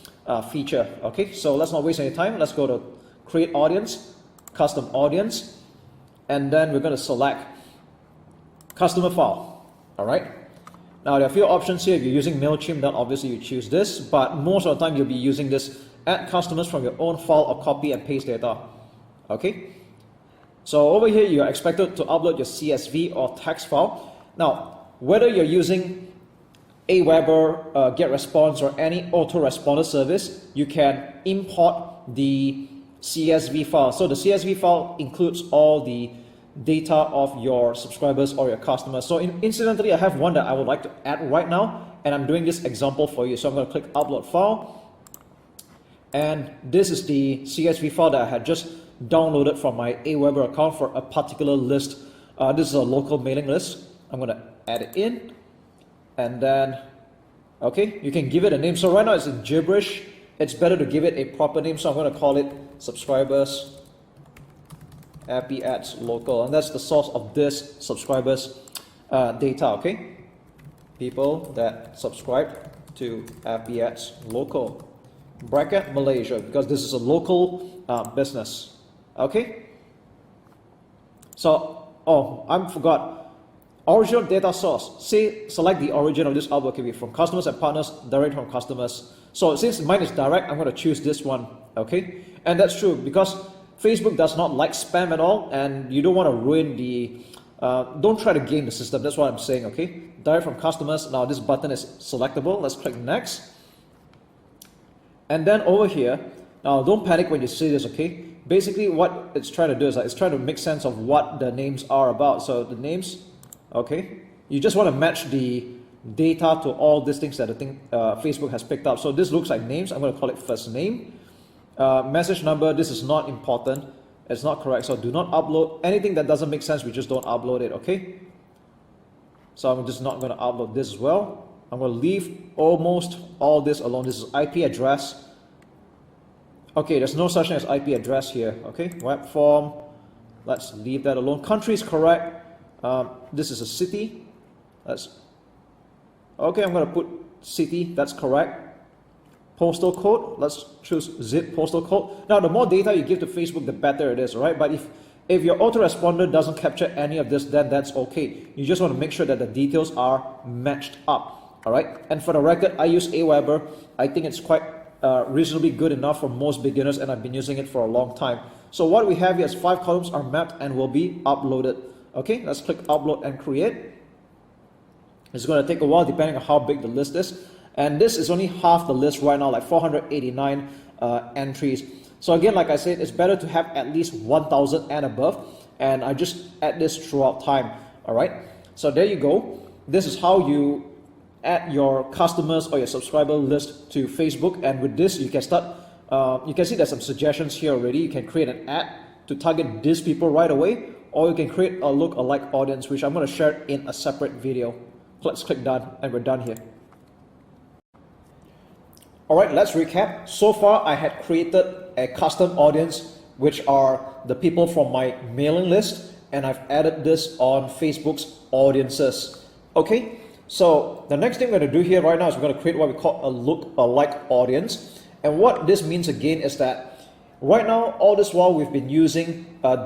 feature. Okay, so let's not waste any time. Let's go to create audience, custom audience, and then we're going to select customer file. All right. Now, there are a few options here. If you're using MailChimp, then obviously you choose this, but most of the time you'll be using this add customers from your own file or copy and paste data. Okay. So over here, you're expected to upload your CSV or text file. Now, whether you're using Aweber, GetResponse, or any autoresponder service, you can import the CSV file. So the CSV file includes all the data of your subscribers or your customers. So incidentally, I have one that I would like to add right now, and I'm doing this example for you. So I'm going to click Upload File, and this is the CSV file that I had just downloaded from my Aweber account for a particular list. This is a local mailing list. I'm going to add it in, and then okay, you can give it a name. So right now it's in gibberish. It's better to give it a proper name, so I'm going to call it subscribers Appy Ads Local, and that's the source of this subscribers data. Okay, people that subscribe to Appy Ads Local, bracket Malaysia, because this is a local business. Okay, so I forgot original data source. Select the origin of this upload can be from customers and partners, direct from customers. So since mine is direct, I'm going to choose this one. Okay, and that's true because Facebook does not like spam at all, and you don't want to ruin the don't try to game the system. That's what I'm saying. Okay, direct from customers. Now this button is selectable. Let's click next, and then over here, now don't panic when you see this. Okay, basically what it's trying to do is it's trying to make sense of what the names are about. So the names, okay, you just want to match the data to all these things that Facebook has picked up. So this looks like names. I'm going to call it first name. Message number, this is not important, it's not correct, so do not upload anything that doesn't make sense. We just don't upload it. Okay, so I'm just not going to upload this as well. I'm going to leave almost all this alone. This is IP address. Okay, there's no such thing as IP address here. Okay, web form, let's leave that alone. Country is correct. This is a city. Okay, I'm going to put city, that's correct. Postal code, let's choose zip postal code. Now, the more data you give to Facebook, the better it is, right? But if your autoresponder doesn't capture any of this, then that's okay. You just want to make sure that the details are matched up, all right? And for the record, I use Aweber. I think it's quite reasonably good enough for most beginners, and I've been using it for a long time. So what we have here is 5 columns are mapped and will be uploaded. Okay, let's click upload and create. It's going to take a while depending on how big the list is. And this is only half the list right now, like 489 entries. So again, like I said, it's better to have at least 1,000 and above. And I just add this throughout time. All right. So there you go. This is how you add your customers or your subscriber list to Facebook. And with this, you can start. You can see there's some suggestions here already. You can create an ad to target these people right away, or you can create a look-alike audience, which I'm going to share in a separate video. Let's click done, and we're done here. All right, let's recap. So far, I had created a custom audience, which are the people from my mailing list, and I've added this on Facebook's audiences. Okay, so the next thing we're going to do here right now is we're going to create what we call a look-alike audience. And what this means again is that right now, all this while we've been using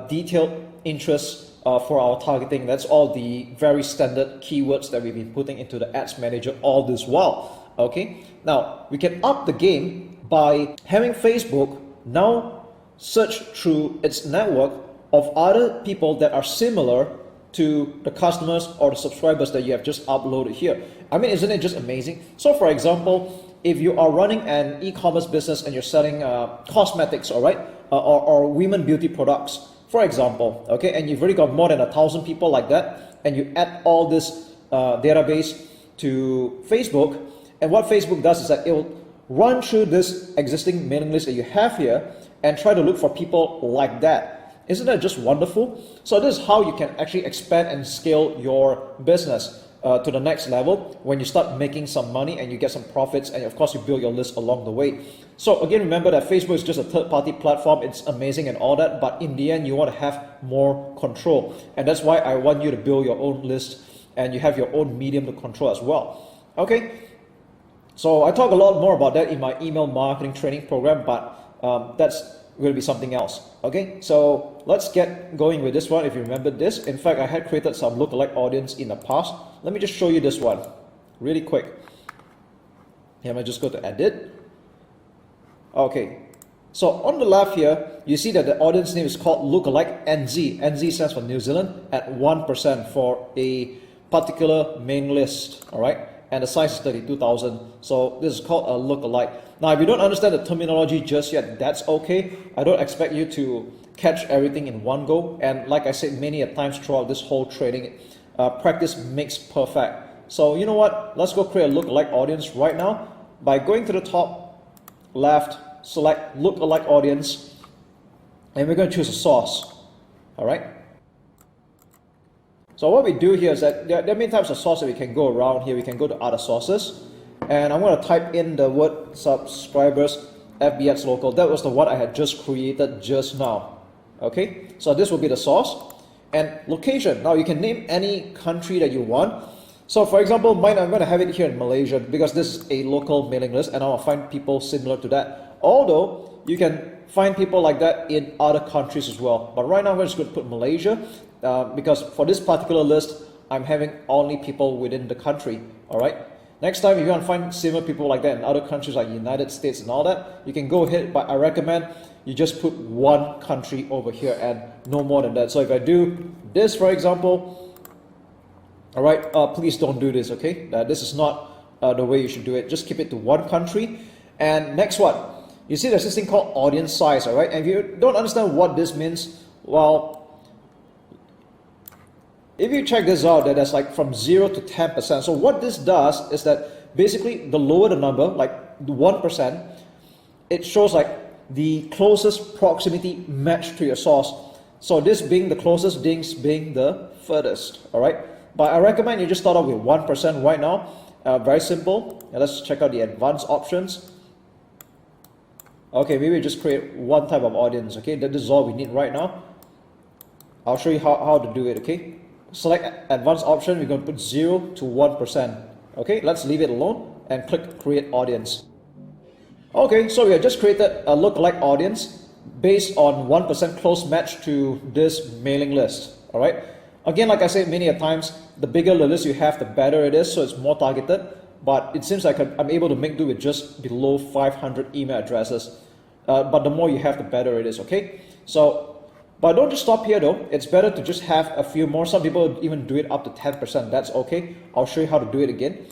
detailed interests for our targeting. That's all the very standard keywords that we've been putting into the Ads Manager all this while. Okay, now we can up the game by having Facebook now search through its network of other people that are similar to the customers or the subscribers that you have just uploaded here. I mean, isn't it just amazing? So for example, if you are running an e-commerce business and you're selling cosmetics, all right, or women beauty products, for example, okay, and you've already got more than 1,000 people like that, and you add all this database to Facebook, and what Facebook does is that it will run through this existing mailing list that you have here and try to look for people like that. Isn't that just wonderful? So this is how you can actually expand and scale your business to the next level when you start making some money and you get some profits, and of course you build your list along the way. So again, remember that Facebook is just a third-party platform. It's amazing and all that, but in the end you want to have more control, and that's why I want you to build your own list and you have your own medium to control as well. Okay, so I talk a lot more about that in my email marketing training program, but that's going to be something else. Okay, so let's get going with this one. If you remember this, in fact, I had created some lookalike audience in the past. Let me just show you this one really quick. Here, I just go to edit. Okay, so on the left here, you see that the audience name is called lookalike NZ. NZ stands for New Zealand at 1% for a particular main list. All right, and the size is 32,000. So this is called a lookalike. Now, if you don't understand the terminology just yet, that's okay. I don't expect you to catch everything in one go. And like I said many a times throughout this whole training, practice makes perfect. So you know what? Let's go create a lookalike audience right now by going to the top left, select lookalike audience, and we're going to choose a source. All right. So what we do here is that there are many types of sources that we can go around here. We can go to other sources. And I'm going to type in the word subscribers FBX local. That was the one I had just created just now. Okay, so this will be the source. And location. Now you can name any country that you want. So for example, mine, I'm going to have it here in Malaysia because this is a local mailing list and I'll find people similar to that. Although you can find people like that in other countries as well. But right now I'm just going to put Malaysia because for this particular list, I'm having only people within the country. All right. Next time, if you want to find similar people like that in other countries like United States and all that, you can go ahead, but I recommend you just put one country over here and no more than that. So if I do this, for example, all right, please don't do this, okay? This is not the way you should do it. Just keep it to one country. And next one, you see there's this thing called audience size, all right? And if you don't understand what this means, well, if you check this out, that that's like from 0 to 10%. So what this does is that basically the lower the number, like 1%, it shows like the closest proximity match to your source. So this being the closest, this being the furthest, all right? But I recommend you just start off with 1% right now. Very simple. And let's check out the advanced options. Okay, maybe just create one type of audience, okay? This is all we need right now. I'll show you how to do it, okay? Select advanced option, we're going to put 0 to 1%. Okay, let's leave it alone and click create audience. Okay, so we have just created a lookalike audience based on 1% close match to this mailing list. All right. Again, like I said many a times, the bigger the list you have, the better it is, so it's more targeted. But it seems like I'm able to make do with just below 500 email addresses. But the more you have, the better it is. Okay, so. But don't just stop here though. It's better to just have a few more. Some people even do it up to 10%. That's okay. I'll show you how to do it again.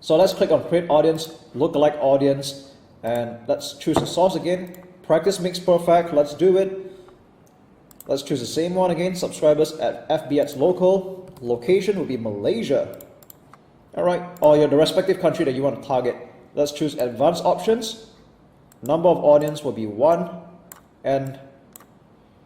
So let's click on create audience, lookalike audience, and let's choose the source again. Practice makes perfect. Let's do it. Let's choose the same one again. Subscribers at FBX local. Location will be Malaysia. Alright, or the respective country that you want to target. Let's choose advanced options. Number of audience will be 1, and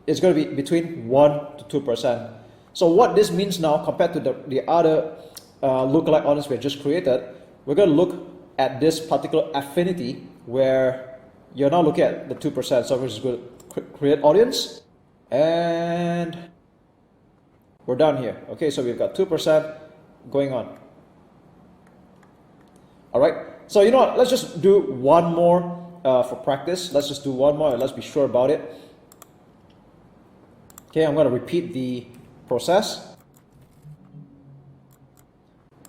it's going to be between 1 to 2%. So what this means now compared to the other lookalike audience we just created, we're going to look at this particular affinity where you're now looking at the 2%. So we're just going to create audience, and we're done here. Okay, so we've got 2% going on. Alright, so you know what, let's just do one more for practice. Let's just do one more and let's be sure about it. Okay, I'm going to repeat the process.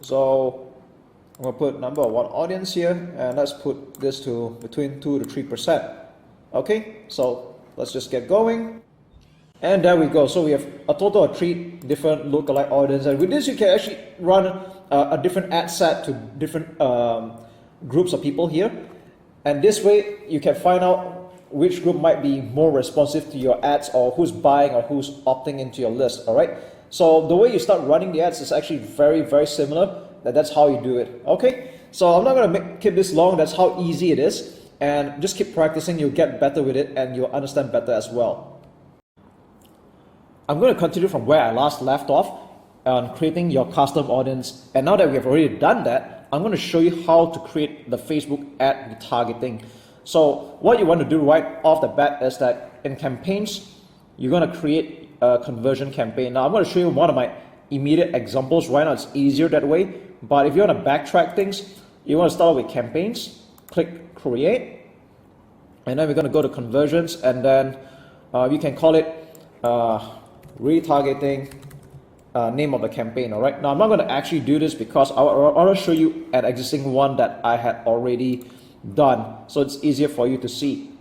So I'm going to put number of one audience here, and let's put this to between 2 to 3%. Okay, so let's just get going. And there we go. So we have a total of 3 different lookalike audience, and with this you can actually run a different ad set to different groups of people here. And this way you can find out which group might be more responsive to your ads, or who's buying or who's opting into your list. Alright, so the way you start running the ads is actually very similar. That's how you do it. Okay, so I'm not going to keep this long. That's how easy it is, and just keep practicing. You'll get better with it and you'll understand better as well. I'm going to continue from where I last left off on creating your custom audience, and now that we have already done that, I'm going to show you how to create the Facebook ad retargeting. So what you want to do right off the bat is that in campaigns, you're going to create a conversion campaign. Now I'm going to show you one of my immediate examples right now. It's easier that way, but if you want to backtrack things, you want to start with campaigns, click create, and then we're going to go to conversions, and then you can call it retargeting name of the campaign. All right, now I'm not going to actually do this because I want to show you an existing one that I had already done, so it's easier for you to see.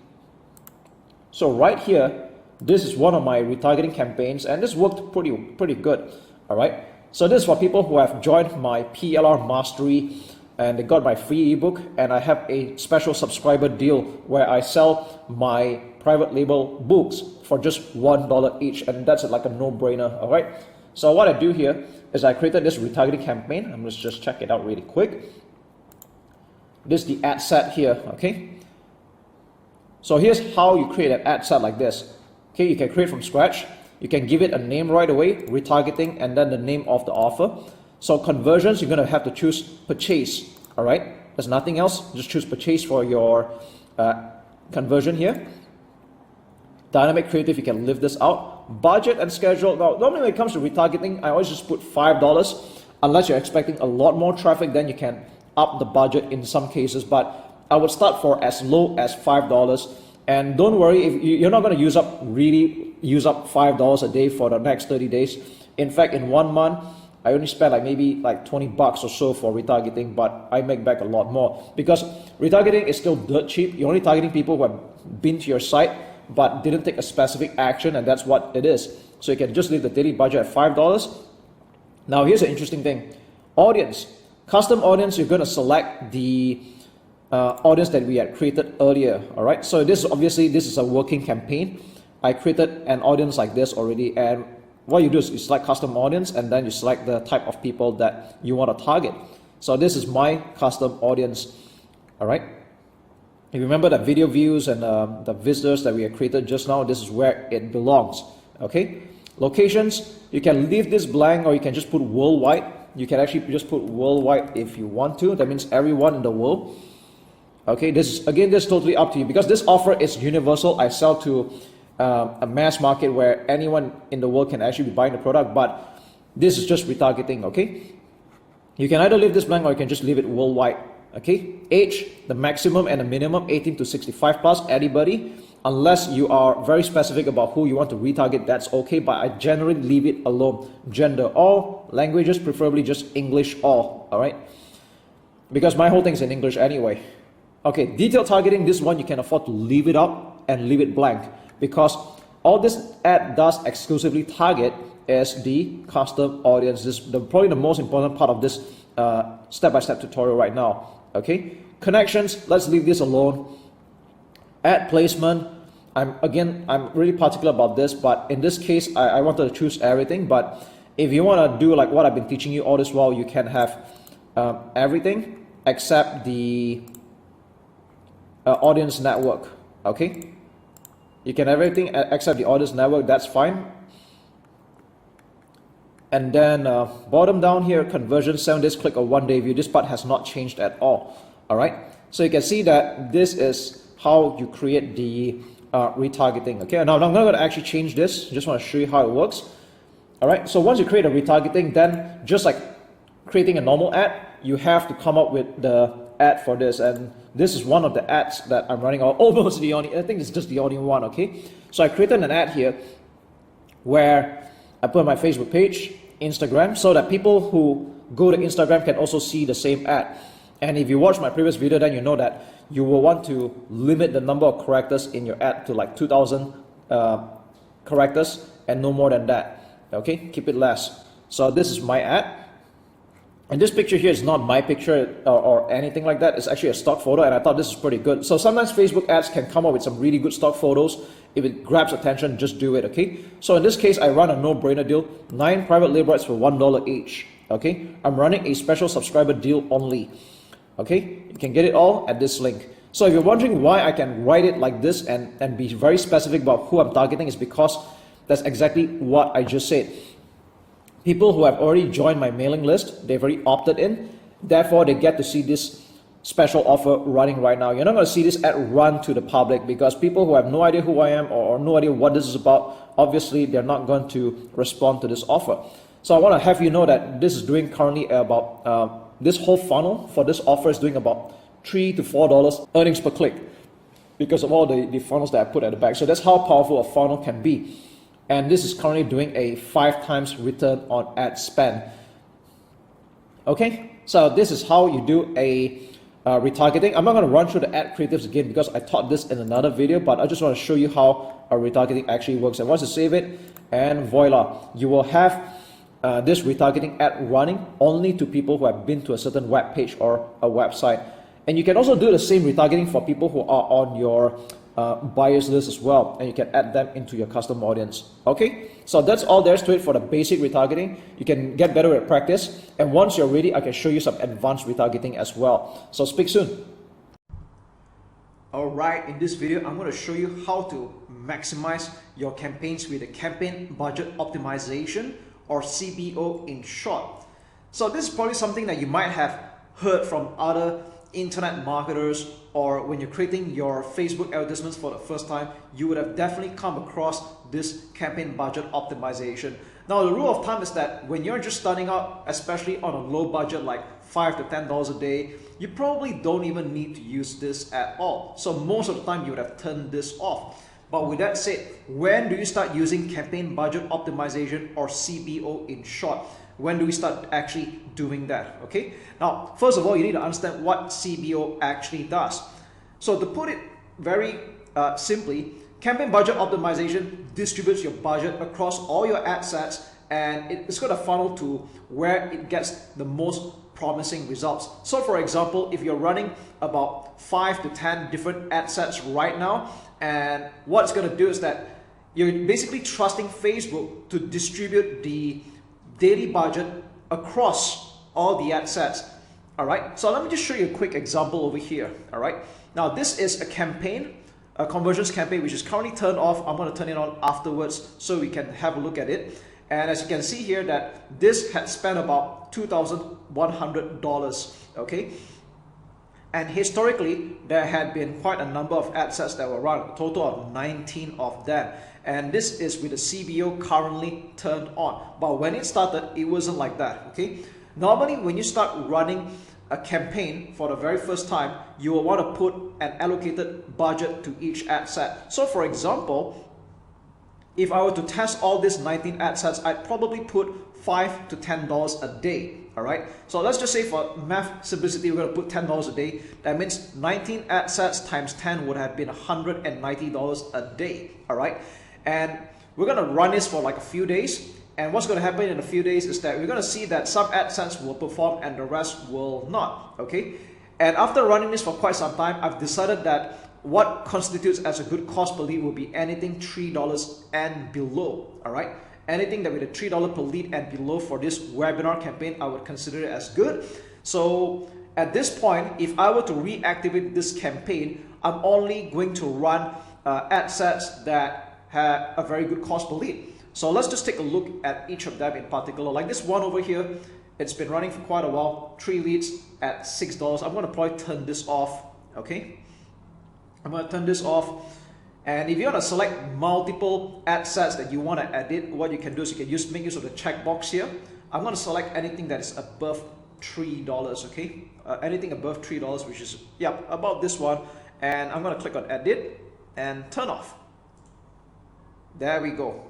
So right here, this is one of my retargeting campaigns, and this worked pretty good. All right, so this is for people who have joined my PLR Mastery and they got my free ebook, and I have a special subscriber deal where I sell my private label books for just $1 each, and that's like a no-brainer. All right, so what I do here is I created this retargeting campaign. I'm just check it out really quick. This is the ad set here. Okay, so here's how you create an ad set like this. Okay, you can create from scratch. You can give it a name right away, retargeting, and then the name of the offer. So conversions, you're going to have to choose purchase. All right, there's nothing else. Just choose purchase for your conversion here. Dynamic creative, you can live this out. Budget and schedule. Now, normally when it comes to retargeting, I always just put $5. Unless you're expecting a lot more traffic, then you can up the budget in some cases. But I would start for as low as $5. And don't worry, if you're not going to use up $5 a day for the next 30 days. In fact, in 1 month, I only spent maybe $20 or so for retargeting, but I make back a lot more because retargeting is still dirt cheap. You're only targeting people who have been to your site but didn't take a specific action, and that's what it is. So you can just leave the daily budget at $5. Now here's an interesting thing. Audience, custom audience, you're going to select the audience that we had created earlier. All right, so this is a working campaign. I created an audience like this already, and what you do is you select custom audience, and then you select the type of people that you want to target. So this is my custom audience. All right, if you remember the video views and the visitors that we had created just now, this is where it belongs. Okay, locations, you can leave this blank or you can just put worldwide. You can actually just put worldwide if you want to. That means everyone in the world. Okay, this is totally up to you because this offer is universal. I sell to a mass market where anyone in the world can actually be buying the product, but this is just retargeting. Okay, you can either leave this blank or you can just leave it worldwide. Okay, age, the maximum and the minimum 18 to 65 plus, anybody, unless you are very specific about who you want to retarget, that's okay, but I generally leave it alone. Gender, all, languages, preferably just English, all right, because my whole thing is in English anyway. Okay, detailed targeting, this one you can afford to leave it up and leave it blank, because all this ad does exclusively target is the custom audience. This is probably the most important part of this step-by-step tutorial right now. Okay, connections, let's leave this alone. Ad placement, I'm really particular about this, but in this case I wanted to choose everything. But if you want to do like what I've been teaching you all this while, you can have everything except the audience network. Okay, you can have everything except the audience network, that's fine. And then bottom down here, conversion, 7 days click or 1 day view. This part has not changed at all. All right, so you can see that this is how you create the retargeting. Okay, now I'm not going to actually change this, just want to show you how it works. All right, so once you create a retargeting, then just like creating a normal ad, you have to come up with the ad for this. And this is one of the ads that I'm running, or almost the only, I think it's just the only one. Okay, so I created an ad here where I put my Facebook page, Instagram, so that people who go to Instagram can also see the same ad. And if you watch my previous video, then you know that you will want to limit the number of characters in your ad to like 2,000 characters and no more than that. Okay, keep it less. So this is my ad. And this picture here is not my picture or anything like that. It's actually a stock photo, and I thought this is pretty good. So sometimes Facebook ads can come up with some really good stock photos. If it grabs attention, just do it, okay? So in this case, I run a no-brainer deal. 9 private label ads for $1 each, okay? I'm running a special subscriber deal only, okay? You can get it all at this link. So if you're wondering why I can write it like this and be very specific about who I'm targeting, is because that's exactly what I just said. People who have already joined my mailing list, they've already opted in, therefore they get to see this special offer running right now. You're not going to see this ad run to the public, because people who have no idea who I am or no idea what this is about, obviously they're not going to respond to this offer. So I want to have you know that this is doing currently about, this whole funnel for this offer is doing about $3 to $4 earnings per click, because of all the funnels that I put at the back. So that's how powerful a funnel can be. And this is currently doing a 5 times return on ad spend. Okay, so this is how you do a retargeting. I'm not going to run through the ad creatives again because I taught this in another video, but I just want to show you how a retargeting actually works. And once you save it, and voila, you will have this retargeting ad running only to people who have been to a certain web page or a website. And you can also do the same retargeting for people who are on your buyers list as well, and you can add them into your custom audience. Okay, so that's all there is to it for the basic retargeting. You can get better at practice, and once you're ready, I can show you some advanced retargeting as well. So speak soon. Alright, in this video, I'm going to show you how to maximize your campaigns with a campaign budget optimization, or CBO in short. So this is probably something that you might have heard from other internet marketers, or when you're creating your Facebook advertisements for the first time, you would have definitely come across this campaign budget optimization. Now the rule of thumb is that when you're just starting out, especially on a low budget like $5 to $10 a day, you probably don't even need to use this at all. So most of the time you would have turned this off. But with that said, when do you start using campaign budget optimization, or CBO in short? When do we start actually doing that? Okay, now first of all, you need to understand what CBO actually does. So to put it very simply, campaign budget optimization distributes your budget across all your ad sets, and it's got a funnel to where it gets the most promising results. So for example, if you're running about 5 to 10 different ad sets right now, and what it's going to do is that you're basically trusting Facebook to distribute the daily budget across all the ad sets. All right, so let me just show you a quick example over here. All right, now this is a campaign, a conversions campaign, which is currently turned off. I'm going to turn it on afterwards so we can have a look at it. And as you can see here, that this had spent about $2,100. Okay, and historically there had been quite a number of ad sets that were run, a total of 19 of them. And this is with the CBO currently turned on. But when it started, it wasn't like that, okay? Normally, when you start running a campaign for the very first time, you will want to put an allocated budget to each ad set. So for example, if I were to test all these 19 ad sets, I'd probably put $5 to $10 a day, all right? So let's just say for math simplicity, we're going to put $10 a day. That means 19 ad sets times 10 would have been $190 a day, all right? And we're going to run this for like a few days. And what's going to happen in a few days is that we're going to see that some AdSense will perform and the rest will not, okay? And after running this for quite some time, I've decided that what constitutes as a good cost per lead will be anything $3 and below, all right? Anything that with a $3 per lead and below for this webinar campaign, I would consider it as good. So at this point, if I were to reactivate this campaign, I'm only going to run ad sets that have a very good cost per lead. So let's just take a look at each of them in particular. Like this one over here, it's been running for quite a while, 3 leads at $6. I'm going to probably turn this off, okay? I'm going to turn this off. And if you want to select multiple ad sets that you want to edit, what you can do is you can make use of the checkbox here. I'm going to select anything that is above $3, okay? Anything above $3, which is, yeah, about this one. And I'm going to click on edit and turn off. There we go.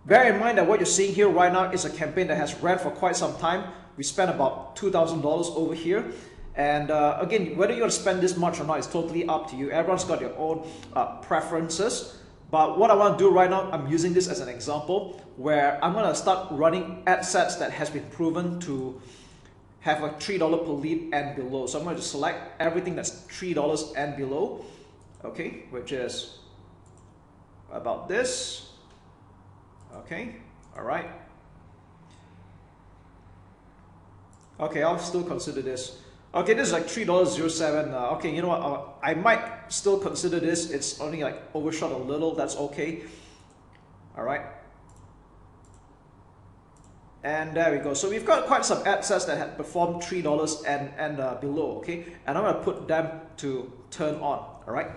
Bear in mind that what you're seeing here right now is a campaign that has ran for quite some time. We spent about $2,000 over here. And again, whether you want to spend this much or not is totally up to you. Everyone's got their own preferences. But what I want to do right now, I'm using this as an example where I'm going to start running ad sets that has been proven to have a $3 per lead and below. So I'm going to select everything that's $3 and below, okay, which is about this. Okay, all right. Okay, I'll still consider this. Okay, this is like $3.07. Okay, you know what? I might still consider this. It's only like overshot a little. That's okay. All right. And there we go. So we've got quite some ad sets that have performed $3 and below. Okay, and I'm gonna put them to turn on. All right.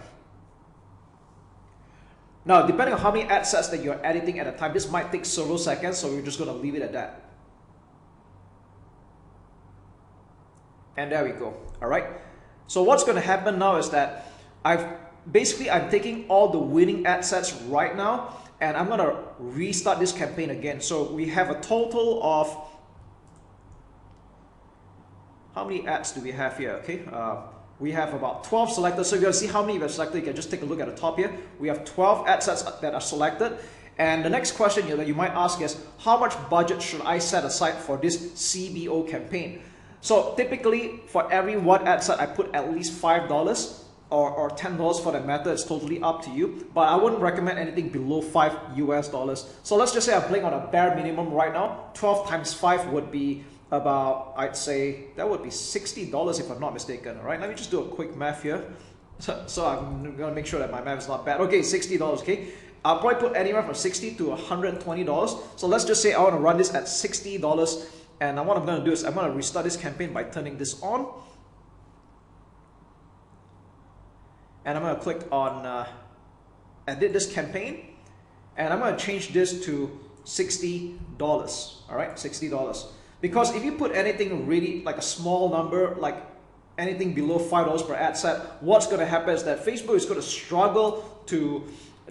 Now, depending on how many ad sets that you're editing at a time, this might take several seconds, so we're just going to leave it at that. And there we go. All right. So what's going to happen now is that I'm taking all the winning ad sets right now, and I'm going to restart this campaign again. So we have a total of, how many ads do we have here? Okay. We have about 12 selected. So if you want to see how many we have selected, you can just take a look at the top here. We have 12 ad sets that are selected. And the next question that you might ask is, how much budget should I set aside for this CBO campaign? So typically, for every one ad set, I put at least $5 or $10 for that matter. It's totally up to you. But I wouldn't recommend anything below $5 US. So let's just say I'm playing on a bare minimum right now. 12 times 5 would be about, I'd say, that would be $60 if I'm not mistaken. All right, let me just do a quick math here. So I'm going to make sure that my math is not bad. Okay, $60, okay. I'll probably put anywhere from $60 to $120. So let's just say I want to run this at $60. And what I'm going to do is I'm going to restart this campaign by turning this on. And I'm going to click on edit this campaign. And I'm going to change this to $60. All right, $60. Because if you put anything really like a small number, like anything below $5 per ad set, what's going to happen is that Facebook is going to struggle to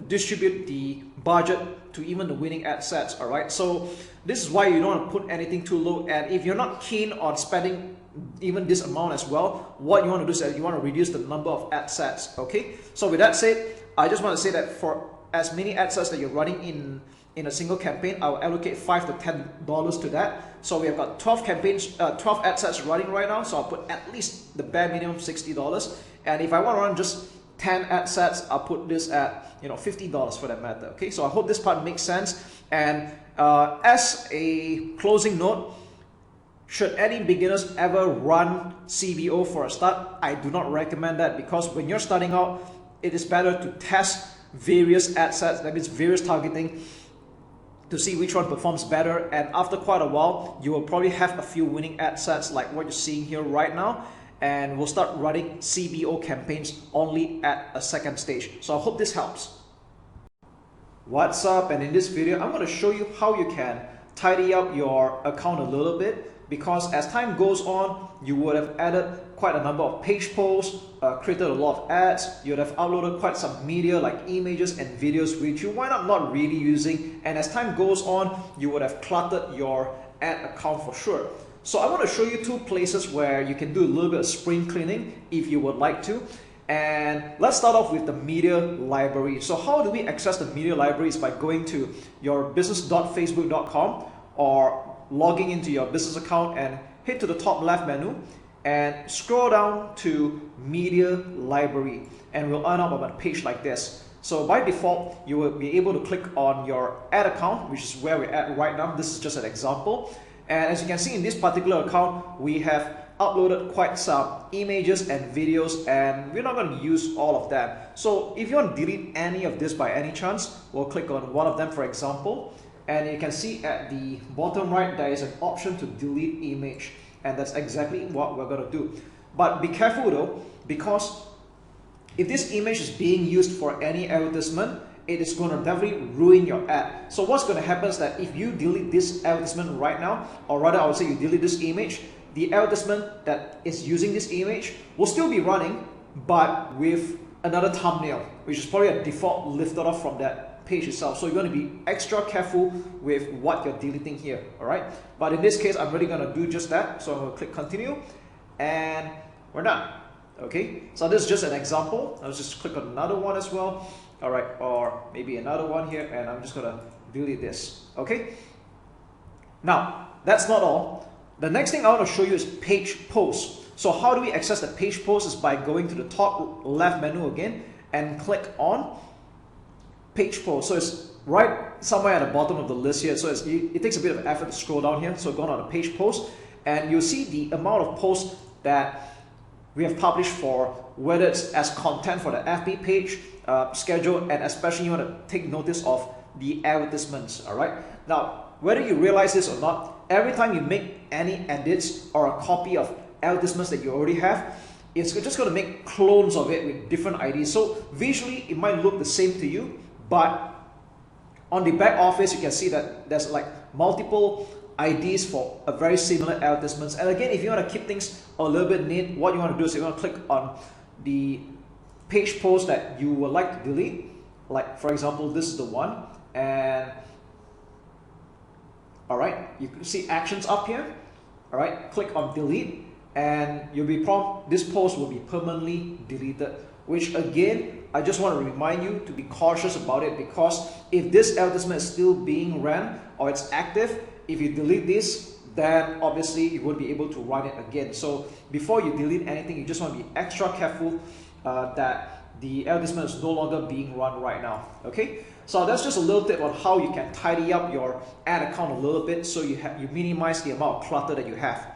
distribute the budget to even the winning ad sets. All right, so this is why you don't want to put anything too low. And if you're not keen on spending even this amount as well, what you want to do is you want to reduce the number of ad sets. Okay, so with that said, I just want to say that for as many ad sets that you're running in a single campaign, I'll allocate $5 to $10 to that. So we have got 12 campaigns, 12 ad sets running right now. So I'll put at least the bare minimum $60. And if I want to run just 10 ad sets, I'll put this at $50 for that matter. Okay, so I hope this part makes sense. And as a closing note, should any beginners ever run CBO for a start? I do not recommend that, because when you're starting out, it is better to test various ad sets, that means various targeting, to see which one performs better. And after quite a while, you will probably have a few winning ad sets like what you're seeing here right now, and we'll start running CBO campaigns only at a second stage. So I hope this helps. What's up? And in this video, I'm going to show you how you can tidy up your account a little bit, because as time goes on, you would have added quite a number of page posts, created a lot of ads, you would have uploaded quite some media like images and videos which you wind up not really using, and as time goes on, you would have cluttered your ad account for sure. So I want to show you two places where you can do a little bit of spring cleaning if you would like to. And let's start off with the media library. So how do we access the media library? Is by going to your business.facebook.com or logging into your business account and hit to the top left menu and scroll down to media library, and we'll end up on a page like this. So by default, you will be able to click on your ad account, which is where we're at right now. This is just an example. And as you can see in this particular account, we have uploaded quite some images and videos, and we're not going to use all of them. So if you want to delete any of this by any chance, we'll click on one of them, for example, and you can see at the bottom right there is an option to delete image, and that's exactly what we're going to do. But be careful though, because if this image is being used for any advertisement, it is going to definitely ruin your ad. So what's going to happen is that if you delete this advertisement right now, or rather I would say you delete this image, the advertisement that is using this image will still be running, but with another thumbnail, which is probably a default lifted off from that page itself. So you're going to be extra careful with what you're deleting here, all right? But in this case, I'm really going to do just that. So I'm going to click continue, and we're done. Okay, so this is just an example. I'll just click on another one as well. All right, or maybe another one here, and I'm just going to delete this. Okay, now that's not all. The next thing I want to show you is page posts. So how do we access the page posts? Is by going to the top left menu again and click on page posts. So it's right somewhere at the bottom of the list here. So it takes a bit of effort to scroll down here. So go on the page posts, and you'll see the amount of posts that we have published for, whether it's as content for the FB page, schedule, and especially you want to take notice of the advertisements. All right. Now, whether you realize this or not, every time you make any edits or a copy of advertisements that you already have, it's just going to make clones of it with different IDs. So visually, it might look the same to you, but on the back office, you can see that there's like multiple IDs for a very similar advertisements. And again, if you want to keep things a little bit neat, what you want to do is you want to click on the page post that you would like to delete. Like for example, this is the one, and all right, you can see actions up here. All right, click on delete, and you'll be prompted. This post will be permanently deleted. Which again, I just want to remind you to be cautious about it, because if this advertisement is still being ran or it's active, if you delete this, then obviously you won't be able to run it again. So before you delete anything, you just want to be extra careful that the advertisement is no longer being run right now. Okay, so that's just a little tip on how you can tidy up your ad account a little bit, so you minimize the amount of clutter that you have.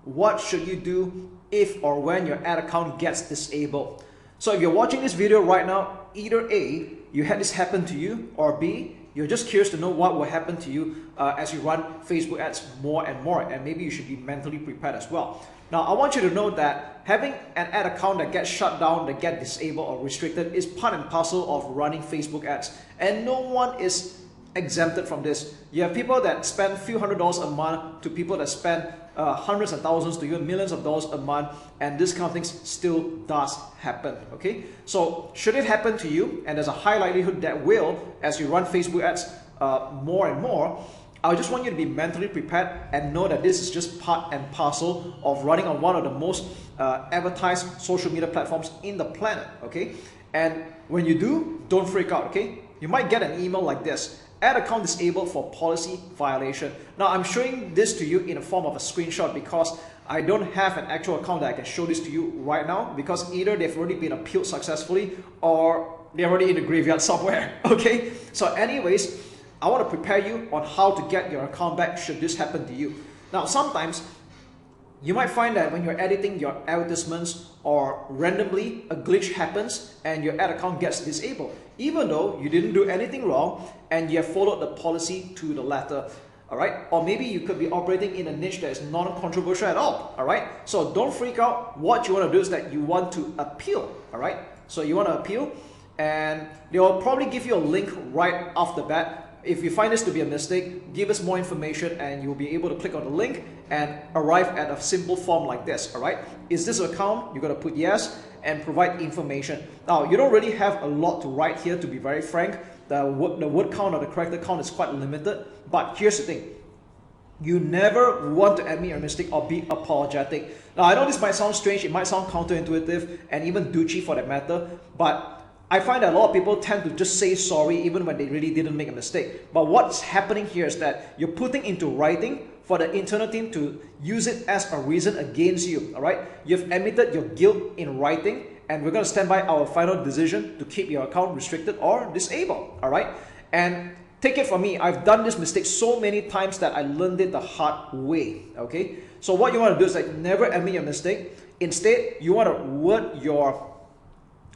What should you do if or when your ad account gets disabled? So if you're watching this video right now, either A, you had this happen to you, or B, you're just curious to know what will happen to you as you run Facebook ads more and more, and maybe you should be mentally prepared as well. Now, I want you to know that having an ad account that gets shut down, that gets disabled or restricted is part and parcel of running Facebook ads, and no one is exempted from this. You have people that spend a few $100s a month to people that spend hundreds of thousands to even millions of dollars a month, and this kind of things still does happen. Okay, so should it happen to you, and there's a high likelihood that will as you run Facebook ads more and more, I just want you to be mentally prepared and know that this is just part and parcel of running on one of the most advertised social media platforms in the planet. Okay, and when you do, don't freak out. Okay, you might get an email like this: ad account disabled for policy violation. Now I'm showing this to you in a form of a screenshot because I don't have an actual account that I can show this to you right now, because either they've already been appealed successfully or they're already in the graveyard somewhere. Okay, so anyways, I want to prepare you on how to get your account back should this happen to you. Now sometimes you might find that when you're editing your advertisements or randomly a glitch happens and your ad account gets disabled, even though you didn't do anything wrong and you have followed the policy to the letter. All right, or maybe you could be operating in a niche that is non-controversial at all. All right, so don't freak out. What you want to do is that you want to appeal. All right, so you want to appeal, and they'll probably give you a link right off the bat. If you find this to be a mistake, give us more information and you'll be able to click on the link and arrive at a simple form like this. All right, is this an account? You're going to put yes and provide information. Now, you don't really have a lot to write here, to be very frank. The word count or the character count is quite limited, but here's the thing. You never want to admit your mistake or be apologetic. Now, I know this might sound strange, it might sound counterintuitive, and even douchey for that matter, but I find that a lot of people tend to just say sorry even when they really didn't make a mistake. But what's happening here is that you're putting into writing for the internal team to use it as a reason against you, all right? You've admitted your guilt in writing, and we're going to stand by our final decision to keep your account restricted or disabled, all right? And take it from me, I've done this mistake so many times that I learned it the hard way, okay? So what you want to do is like never admit your mistake. Instead, you want to word your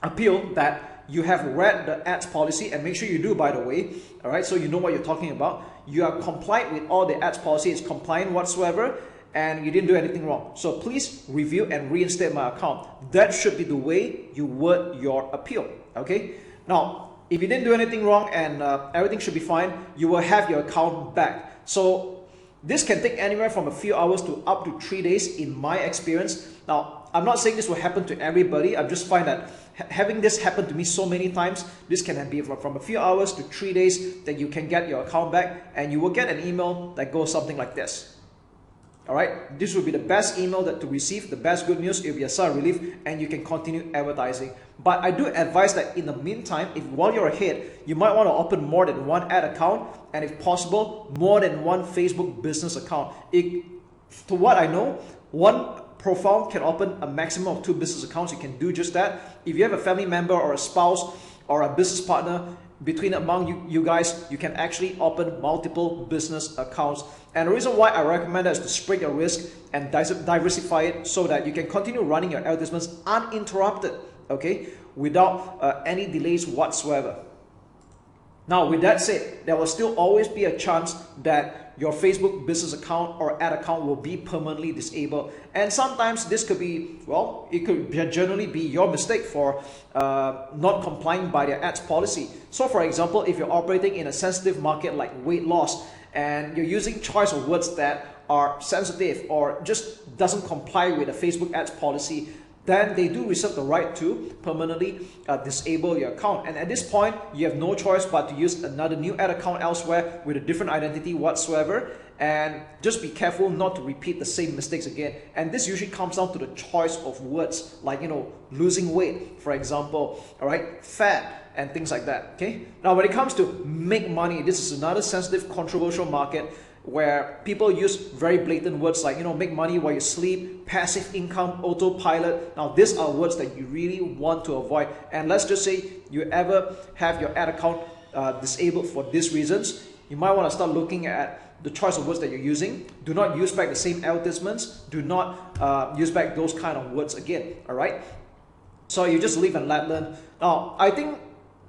appeal that you have read the ads policy, and make sure you do, by the way, all right? So you know what you're talking about. You are compliant with all the ads policy, it's compliant whatsoever, and you didn't do anything wrong. So please review and reinstate my account. That should be the way you word your appeal, okay? Now, if you didn't do anything wrong and everything should be fine, you will have your account back. So this can take anywhere from a few hours to up to 3 days in my experience. Now, I'm not saying this will happen to everybody. I just find that having this happen to me so many times, this can be from a few hours to 3 days that you can get your account back, and you will get an email that goes something like this. All right, this will be the best email that to receive, the best good news. It will be a sigh of relief, and you can continue advertising. But I do advise that in the meantime, if while you're ahead, you might want to open more than one ad account, and if possible, more than one Facebook business account. To what I know, one profile can open a maximum of 2 business accounts. You can do just that. If you have a family member or a spouse or a business partner, among you guys, you can actually open multiple business accounts. And the reason why I recommend that is to spread your risk and diversify it so that you can continue running your advertisements uninterrupted, okay, without any delays whatsoever. Now, with that said, there will still always be a chance that your Facebook business account or ad account will be permanently disabled. And sometimes this could be, well, it could generally be your mistake for not complying by their ads policy. So for example, if you're operating in a sensitive market like weight loss, and you're using choice of words that are sensitive or just doesn't comply with the Facebook ads policy, then they do reserve the right to permanently disable your account. And at this point, you have no choice but to use another new ad account elsewhere with a different identity whatsoever. And just be careful not to repeat the same mistakes again. And this usually comes down to the choice of words, like, you know, losing weight, for example, all right, fat, and things like that, okay? Now, when it comes to make money, this is another sensitive, controversial market where people use very blatant words like, you know, make money while you sleep, passive income, autopilot. Now, these are words that you really want to avoid. And let's just say you ever have your ad account disabled for these reasons, you might want to start looking at the choice of words that you're using. Do not use back the same advertisements. Do not use back those kind of words again, all right? So you just live and let learn. Now, I think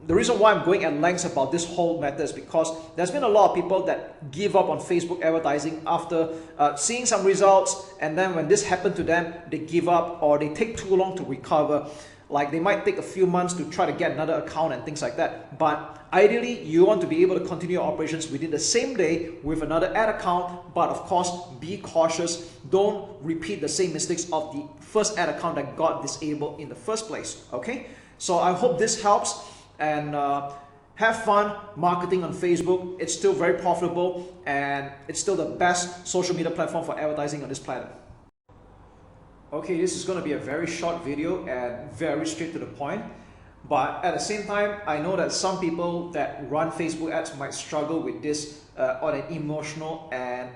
the reason why I'm going at lengths about this whole matter is because there's been a lot of people that give up on Facebook advertising after seeing some results, and then when this happened to them, they give up or they take too long to recover. Like they might take a few months to try to get another account and things like that. But ideally, you want to be able to continue your operations within the same day with another ad account. But of course, be cautious. Don't repeat the same mistakes of the first ad account that got disabled in the first place. Okay? So I hope this helps. And have fun marketing on Facebook. It's still very profitable, and it's still the best social media platform for advertising on this planet. Okay, this is going to be a very short video and very straight to the point, but at the same time, I know that some people that run Facebook ads might struggle with this on an emotional and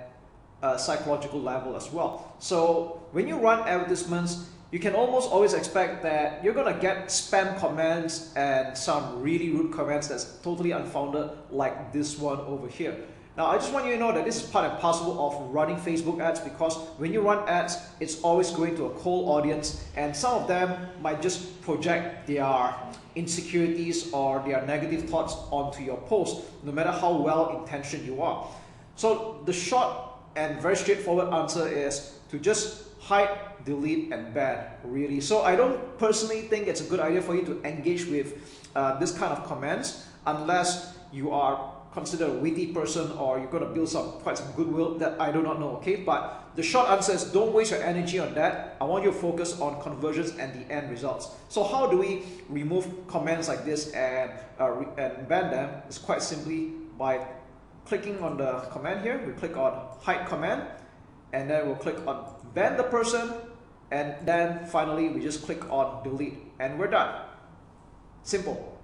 psychological level as well. So when you run advertisements, you can almost always expect that you're gonna get spam comments and some really rude comments that's totally unfounded, like this one over here. Now, I just want you to know that this is part and parcel of running Facebook ads, because when you run ads, it's always going to a cold audience, and some of them might just project their insecurities or their negative thoughts onto your post, no matter how well intentioned you are. So the short and very straightforward answer is to just hide, delete, and ban, really. So I don't personally think it's a good idea for you to engage with this kind of comments unless you are considered a witty person or you're going to build quite some goodwill, that I do not know, okay? But the short answer is don't waste your energy on that. I want you to focus on conversions and the end results. So how do we remove comments like this and ban them? It's quite simply by clicking on the command here, we click on hide command, and then we'll click on ban the person, and then finally we just click on delete, and we're done. Simple.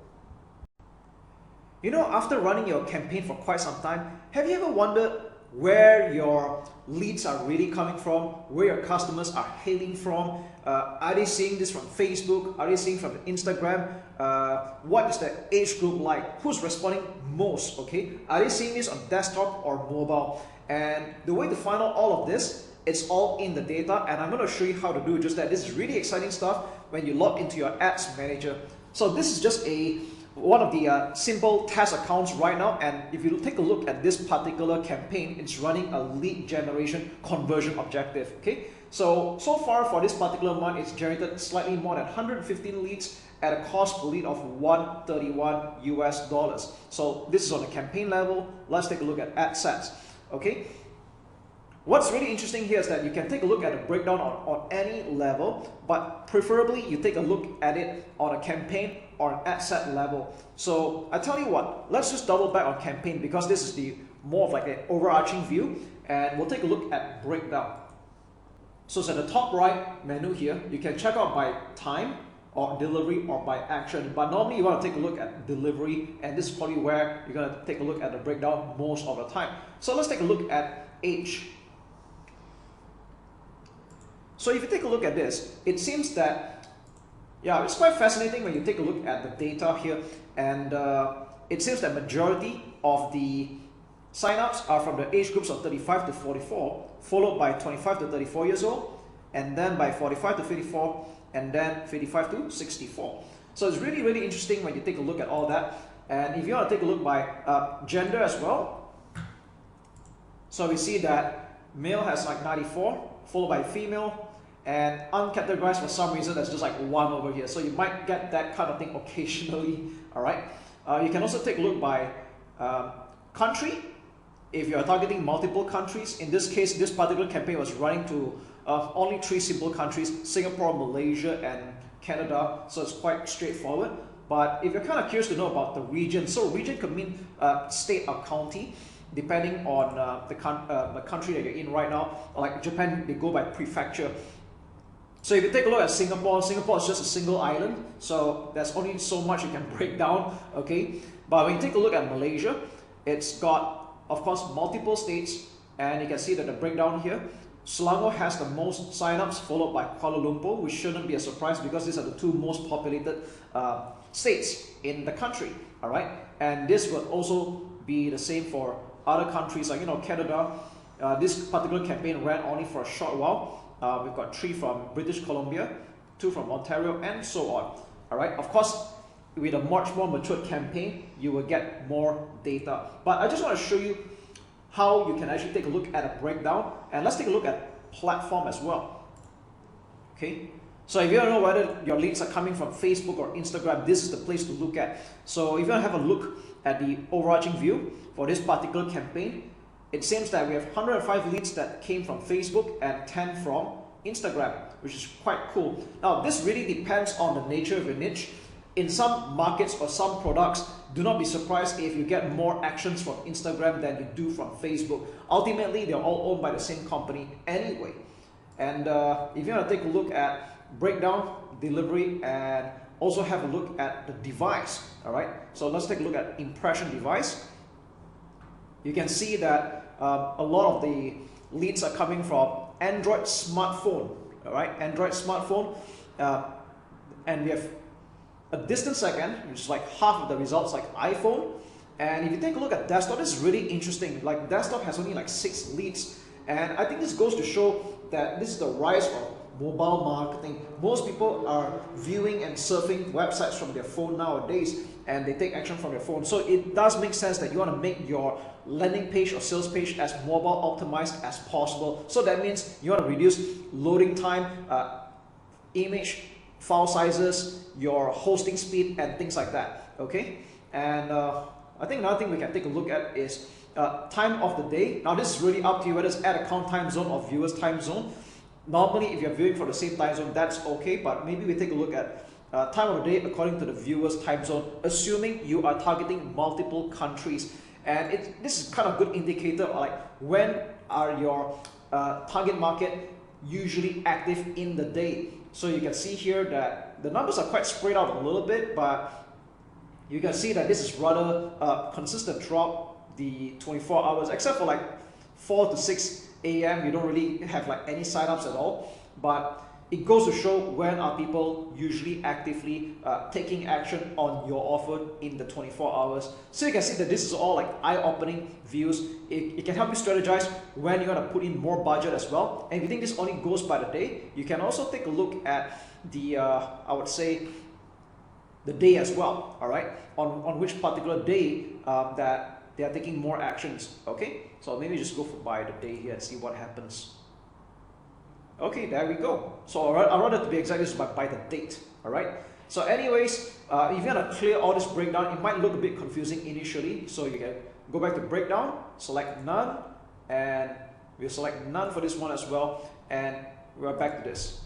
You know, after running your campaign for quite some time, have you ever wondered where your leads are really coming from, where your customers are hailing from? Are they seeing this from Facebook? Are they seeing from Instagram? What is the age group like? Who's responding most? Okay, are they seeing this on desktop or mobile? And the way to find out all of this, it's all in the data, and I'm going to show you how to do just that. This is really exciting stuff when you log into your ads manager. So this is just one of the simple test accounts right now, and if you take a look at this particular campaign, it's running a lead generation conversion objective. Okay, so far for this particular month, it's generated slightly more than 115 leads at a cost per lead of $131 US. So this is on the campaign level. Let's take a look at ad sets. Okay, what's really interesting here is that you can take a look at a breakdown on any level, but preferably you take a look at it on a campaign or an ad set level. So I tell you what, let's just double back on campaign because this is the more of like an overarching view, and we'll take a look at breakdown. So it's at the top right menu here. You can check out by time or delivery or by action, but normally you want to take a look at delivery, and this is probably where you're going to take a look at the breakdown most of the time. So let's take a look at age. So if you take a look at this, it seems that, yeah, it's quite fascinating when you take a look at the data here, and it seems that majority of the signups are from the age groups of 35 to 44, followed by 25 to 34 years old, and then by 45 to 54, and then 55 to 64. So it's really, really interesting when you take a look at all that. And if you want to take a look by gender as well, so we see that male has like 94, followed by female, and uncategorized for some reason there's just like 1 over here. So you might get that kind of thing occasionally. All right. You can also take a look by country. If you are targeting multiple countries, in this case, this particular campaign was running to only 3 simple countries: Singapore, Malaysia, and Canada. So it's quite straightforward. But if you're kind of curious to know about the region, so region could mean state or county, depending on the country that you're in right now. Like Japan, they go by prefecture. So if you take a look at Singapore, Singapore is just a single island, so there's only so much you can break down, okay? But when you take a look at Malaysia, it's got, of course, multiple states, and you can see that the breakdown here, Selangor has the most signups, followed by Kuala Lumpur, which shouldn't be a surprise because these are the 2 most populated states in the country, all right? And this would also be the same for other countries, like, you know, Canada. This particular campaign ran only for a short while. We've got 3 from British Columbia, 2 from Ontario, and so on. All right. Of course, with a much more matured campaign, you will get more data. But I just want to show you how you can actually take a look at a breakdown, and let's take a look at platform as well. Okay. So if you don't know whether your leads are coming from Facebook or Instagram, this is the place to look at. So if you want to have a look at the overarching view for this particular campaign, it seems that we have 105 leads that came from Facebook and 10 from Instagram, which is quite cool. Now, this really depends on the nature of your niche. In some markets or some products, do not be surprised if you get more actions from Instagram than you do from Facebook. Ultimately, they're all owned by the same company anyway. And if you want to take a look at breakdown, delivery, and also have a look at the device, all right? So let's take a look at impression device. You can see that a lot of the leads are coming from Android smartphone, all right? Android smartphone, and we have a distant second, which is like half of the results, like iPhone. And if you take a look at desktop, this is really interesting. Like desktop has only like 6 leads, and I think this goes to show that this is the rise of mobile marketing. Most people are viewing and surfing websites from their phone nowadays, and they take action from their phone. So it does make sense that you want to make your landing page or sales page as mobile optimized as possible. So that means you want to reduce loading time, image file sizes, your hosting speed, and things like that. Okay, and I think another thing we can take a look at is time of the day. Now this is really up to you whether it's ad account time zone or viewers time zone. Normally, if you're viewing for the same time zone, that's okay, but maybe we take a look at time of the day according to the viewer's time zone, assuming you are targeting multiple countries. And this is kind of good indicator of like when are your target market usually active in the day. So you can see here that the numbers are quite spread out a little bit, but you can see that this is rather consistent throughout the 24 hours, except for like 4 to 6 a.m. you don't really have like any signups at all. But it goes to show when are people usually actively taking action on your offer in the 24 hours. So you can see that this is all like eye-opening views. It can help you strategize when you're going to put in more budget as well. And if you think this only goes by the day, you can also take a look at the, I would say, the day as well, all right? On which particular day that they are taking more actions, okay? So maybe just go by the day here and see what happens. Okay, there we go. So I'd rather to be exact, this is by the date, all right? So anyways, if you want to clear all this breakdown, it might look a bit confusing initially. So you can go back to breakdown, select none, and we'll select none for this one as well. And we're back to this.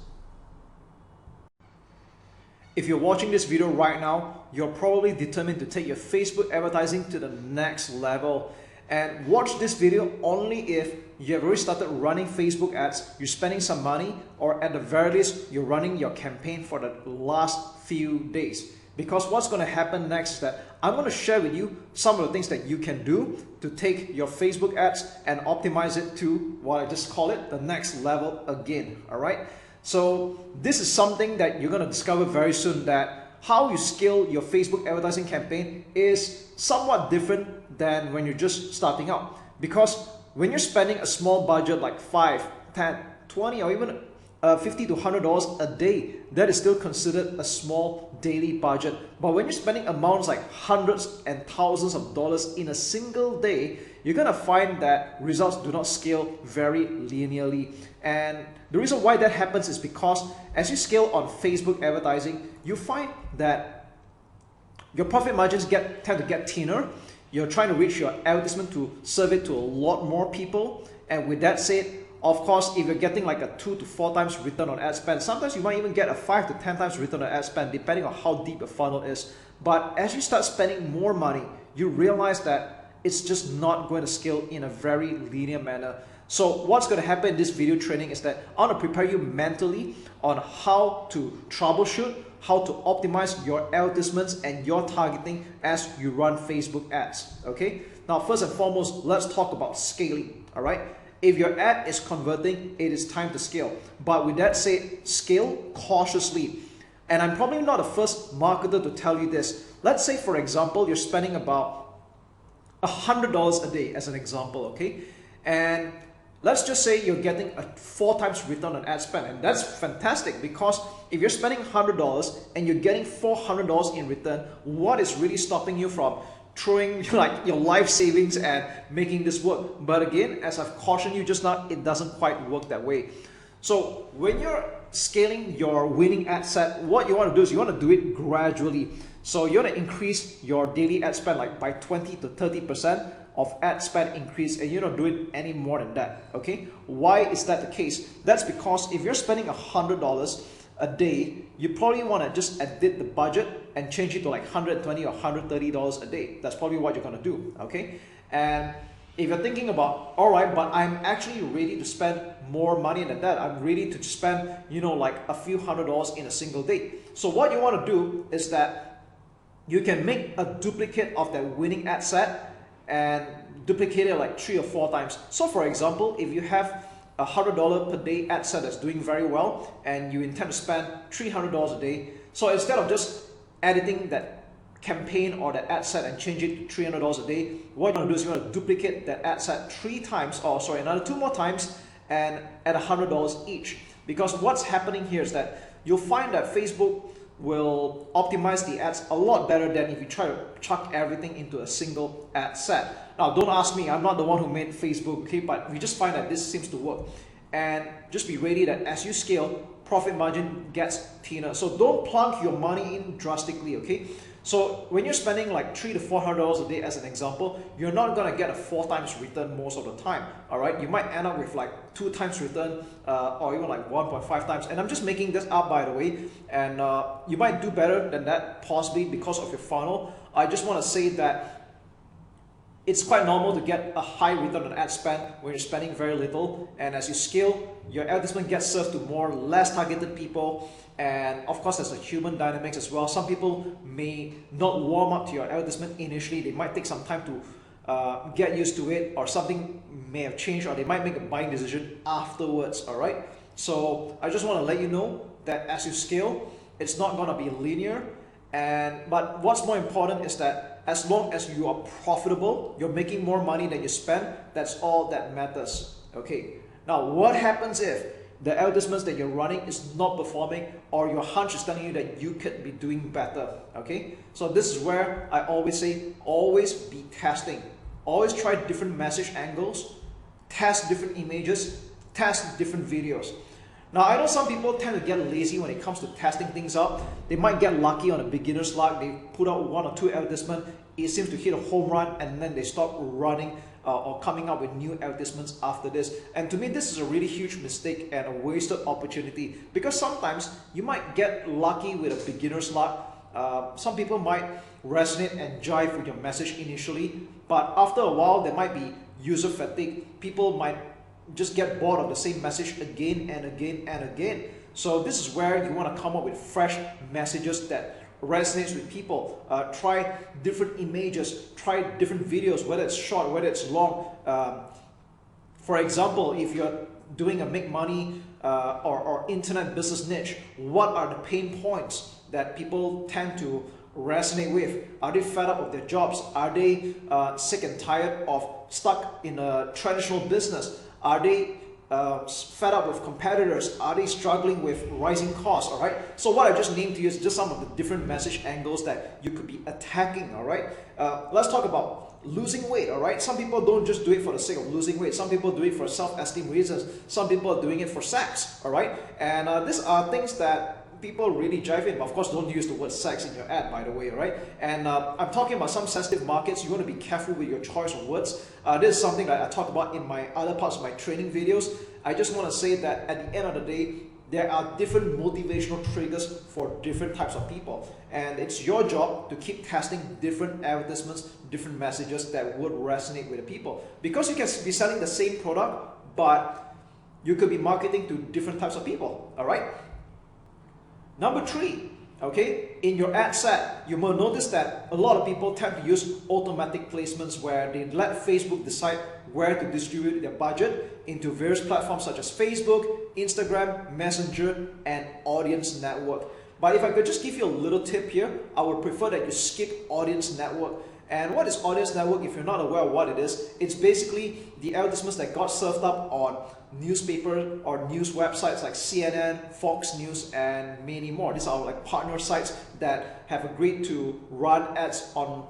If you're watching this video right now, you're probably determined to take your Facebook advertising to the next level. And watch this video only if you have already started running Facebook ads, you're spending some money, or at the very least, you're running your campaign for the last few days. Because what's going to happen next is that I'm going to share with you some of the things that you can do to take your Facebook ads and optimize it to what I just call it, the next level again, all right? So this is something that you're going to discover very soon, that how you scale your Facebook advertising campaign is somewhat different than when you're just starting out. Because when you're spending a small budget like 5, 10, 20 or even $50 to $100 a day, that is still considered a small daily budget. But when you're spending amounts like hundreds and thousands of dollars in a single day, you're gonna find that results do not scale very linearly. And the reason why that happens is because as you scale on Facebook advertising, you find that your profit margins tend to get thinner. You're trying to reach your advertisement to serve it to a lot more people. And with that said, of course, if you're getting like a 2 to 4 times return on ad spend, sometimes you might even get a 5 to 10 times return on ad spend, depending on how deep the funnel is. But as you start spending more money, you realize that it's just not going to scale in a very linear manner. So what's going to happen in this video training is that I want to prepare you mentally on how to troubleshoot, how to optimize your advertisements and your targeting as you run Facebook ads, okay? Now, first and foremost, let's talk about scaling, all right? If your ad is converting, it is time to scale. But with that said, scale cautiously. And I'm probably not the first marketer to tell you this. Let's say, for example, you're spending about $100 a day as an example, okay? And let's just say you're getting a 4 times return on ad spend. And that's fantastic, because if you're spending $100 and you're getting $400 in return, what is really stopping you from throwing like your life savings and making this work? But again, as I've cautioned you just now, it doesn't quite work that way. So when you're scaling your winning ad set, what you want to do is you want to do it gradually. So you want to increase your daily ad spend like by 20 to 30% of ad spend increase, and you don't do it any more than that, okay? Why is that the case? That's because if you're spending $100 a day, you probably want to just edit the budget and change it to like $120 or $130 a day. That's probably what you're going to do, okay? And if you're thinking about, all right, but I'm actually ready to spend more money than that, I'm ready to spend, you know, like a few $100s in a single day. So what you want to do is that you can make a duplicate of that winning ad set and duplicate it like 3 or 4 times. So for example, if you have a $100 per day ad set that's doing very well and you intend to spend $300 a day, so instead of just editing that campaign or that ad set and change it to $300 a day, what you want to do is you want to duplicate that ad set 3 times, or sorry, another 2 more times, and at $100 each. Because what's happening here is that you'll find that Facebook will optimize the ads a lot better than if you try to chuck everything into a single ad set. Now, don't ask me, I'm not the one who made Facebook, okay, but we just find that this seems to work. And just be ready that as you scale, profit margin gets thinner. So don't plunk your money in drastically, okay? So when you're spending like $300 to $400 a day as an example, you're not gonna get a 4 times return most of the time, all right? You might end up with like 2 times return or even like 1.5 times. And I'm just making this up, by the way, and you might do better than that possibly because of your funnel. I just wanna say that it's quite normal to get a high return on ad spend when you're spending very little, and as you scale, your advertisement gets served to more less targeted people. And of course, there's a human dynamics as well. Some people may not warm up to your advertisement initially. They might take some time to get used to it, or something may have changed, or they might make a buying decision afterwards. All right, so I just want to let you know that as you scale, it's not going to be linear. But what's more important is that as long as you are profitable, you're making more money than you spend, that's all that matters. Okay, now what happens if the advertisements that you're running is not performing, or your hunch is telling you that you could be doing better? Okay, so this is where I always say, always be testing. Always try different message angles, test different images, test different videos. Now, I know some people tend to get lazy when it comes to testing things out. They might get lucky on a beginner's luck. They put out 1 or 2 advertisements. It seems to hit a home run, and then they stop running or coming up with new advertisements after this. And to me, this is a really huge mistake and a wasted opportunity, because sometimes you might get lucky with a beginner's luck. Some people might resonate and jive with your message initially, but after a while, there might be user fatigue. People might just get bored of the same message again and again and again. So this is where you want to come up with fresh messages that resonates with people. Try different images, try different videos, whether it's short, whether it's long. For example, if you're doing a make money or internet business niche, what are the pain points that people tend to resonate with? Are they fed up with their jobs? Are they sick and tired of stuck in a traditional business? Are they fed up with competitors? Are they struggling with rising costs? All right. So what I just named to you is just some of the different message angles that you could be attacking. All right. Let's talk about losing weight. All right. Some people don't just do it for the sake of losing weight. Some people do it for self-esteem reasons. Some people are doing it for sex. All right. And these are things that people really jive in. But of course, don't use the word sex in your ad, by the way, right? And I'm talking about some sensitive markets. You want to be careful with your choice of words. This is something that I talk about in my other parts of my training videos. I just want to say that at the end of the day, there are different motivational triggers for different types of people. And it's your job to keep testing different advertisements, different messages that would resonate with the people. Because you can be selling the same product, but you could be marketing to different types of people, all right? Number 3, okay, in your ad set, you will notice that a lot of people tend to use automatic placements where they let Facebook decide where to distribute their budget into various platforms such as Facebook, Instagram, Messenger, and Audience Network. But if I could just give you a little tip here, I would prefer that you skip Audience Network. And what is Audience Network? If you're not aware of what it is, it's basically the advertisements that got served up on newspaper or news websites like CNN, Fox News, and many more. These are like partner sites that have agreed to run ads on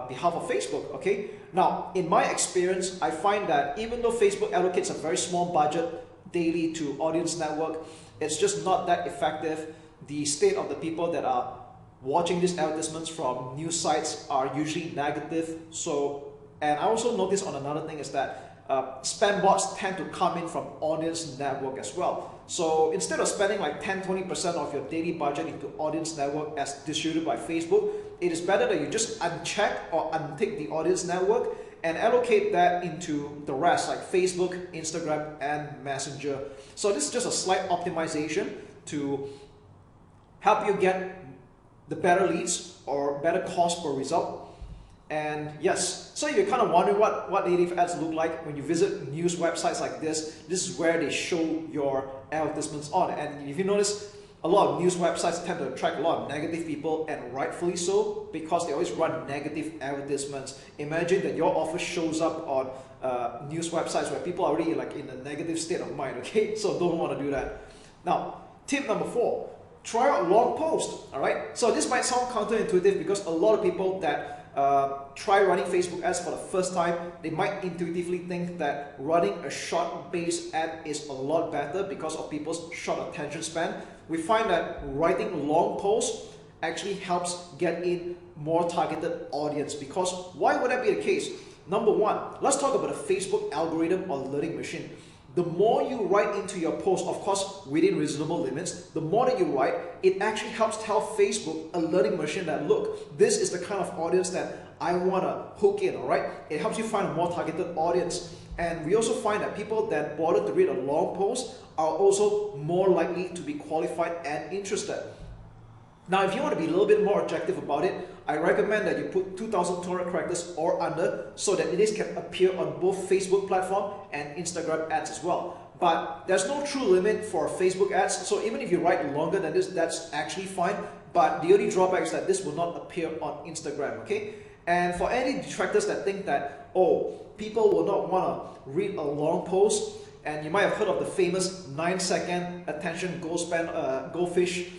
behalf of Facebook. Okay. Now, in my experience, I find that even though Facebook allocates a very small budget daily to Audience Network, it's just not that effective. The state of the people that are watching these advertisements from news sites are usually negative. So, and I also noticed on another thing is that spam bots tend to come in from Audience Network as well. So instead of spending like 10-20% of your daily budget into Audience Network as distributed by Facebook, it is better that you just uncheck or untick the Audience Network and allocate that into the rest like Facebook, Instagram, and Messenger. So this is just a slight optimization to help you get the better leads or better cost per result. And yes, so you're kind of wondering what native ads look like when you visit news websites like this. This is where they show your advertisements on. And if you notice, a lot of news websites tend to attract a lot of negative people, and rightfully so, because they always run negative advertisements. Imagine that your offer shows up on news websites where people are already like in a negative state of mind, okay? So don't want to do that. Now, tip number 4, try out long post, all right? So this might sound counterintuitive because a lot of people that try running Facebook ads for the first time, they might intuitively think that running a short-based ad is a lot better because of people's short attention span. We find that writing long posts actually helps get in more targeted audience. Because why would that be the case? Number 1, let's talk about the Facebook algorithm or learning machine. the more you write into your post, of course within reasonable limits, the more that you write, it actually helps tell Facebook, a learning machine, that look, this is the kind of audience that I want to hook in, all right? It helps you find a more targeted audience. And we also find that people that bother to read a long post are also more likely to be qualified and interested. Now, if you want to be a little bit more objective about it, I recommend that you put 2,200 characters or under so that this can appear on both Facebook platform and Instagram ads as well. But there's no true limit for Facebook ads, so even if you write longer than this, that's actually fine. But the only drawback is that this will not appear on Instagram, okay? And for any detractors that think that, oh, people will not want to read a long post, and you might have heard of the famous 9-second attention goldfish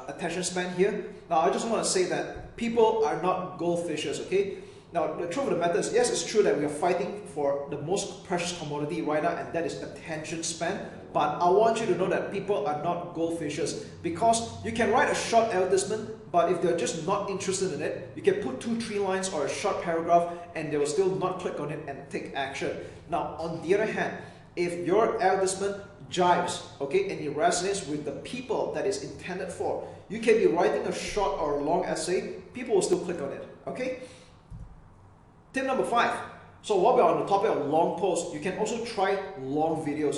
attention span here. Now, I just want to say that people are not goldfishes, okay? Now, the truth of the matter is, yes, it's true that we are fighting for the most precious commodity right now, and that is attention span. But I want you to know that people are not goldfishes, because you can write a short advertisement, but if they're just not interested in it, you can put 2-3 lines or a short paragraph, and they will still not click on it and take action. Now, on the other hand, if your advertisement jives, okay, and it resonates with the people that is intended for, you can be writing a short or a long essay, people will still click on it, okay? Tip number 5. So while we're on the topic of long posts, you can also try long videos.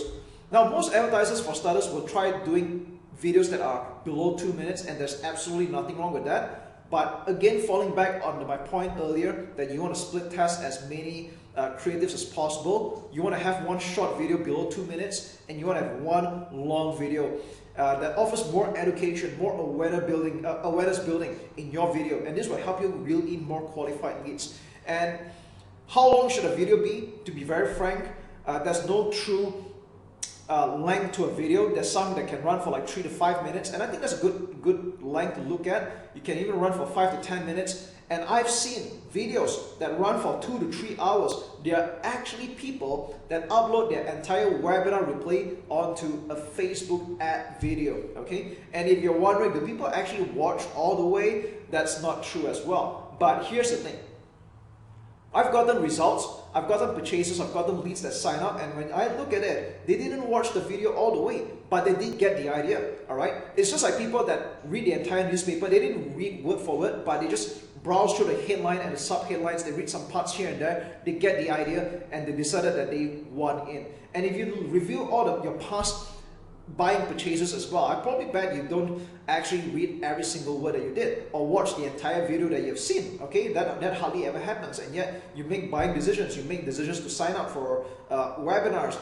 Now, most advertisers, for starters, will try doing videos that are below 2 minutes, and there's absolutely nothing wrong with that. But again, falling back on my point earlier that you want to split test as many creatives as possible, you want to have one short video below 2 minutes, and you want to have one long video that offers more education, more awareness building in your video, and this will help you reel in more qualified leads. And how long should a video be? To be very frank, there's no true length to a video. There's some that can run for like 3 to 5 minutes, and I think that's a good length to look at. You can even run for 5 to 10 minutes, and I've seen videos that run for 2 to 3 hours. There are actually people that upload their entire webinar replay onto a Facebook ad video, okay? And if you're wondering, do people actually watch all the way? That's not true as well. But here's the thing. I've gotten results, I've gotten purchases, I've gotten leads that sign up, and when I look at it, they didn't watch the video all the way, but they did get the idea, alright? It's just like people that read the entire newspaper, they didn't read word for word, but they just browse through the headline and the sub-headlines, they read some parts here and there, they get the idea, and they decided that they want in. And if you review all of your past buying purchases as well, I probably bet you don't actually read every single word that you did or watch the entire video that you've seen, okay? That hardly ever happens, and yet you make buying decisions, you make decisions to sign up for webinars,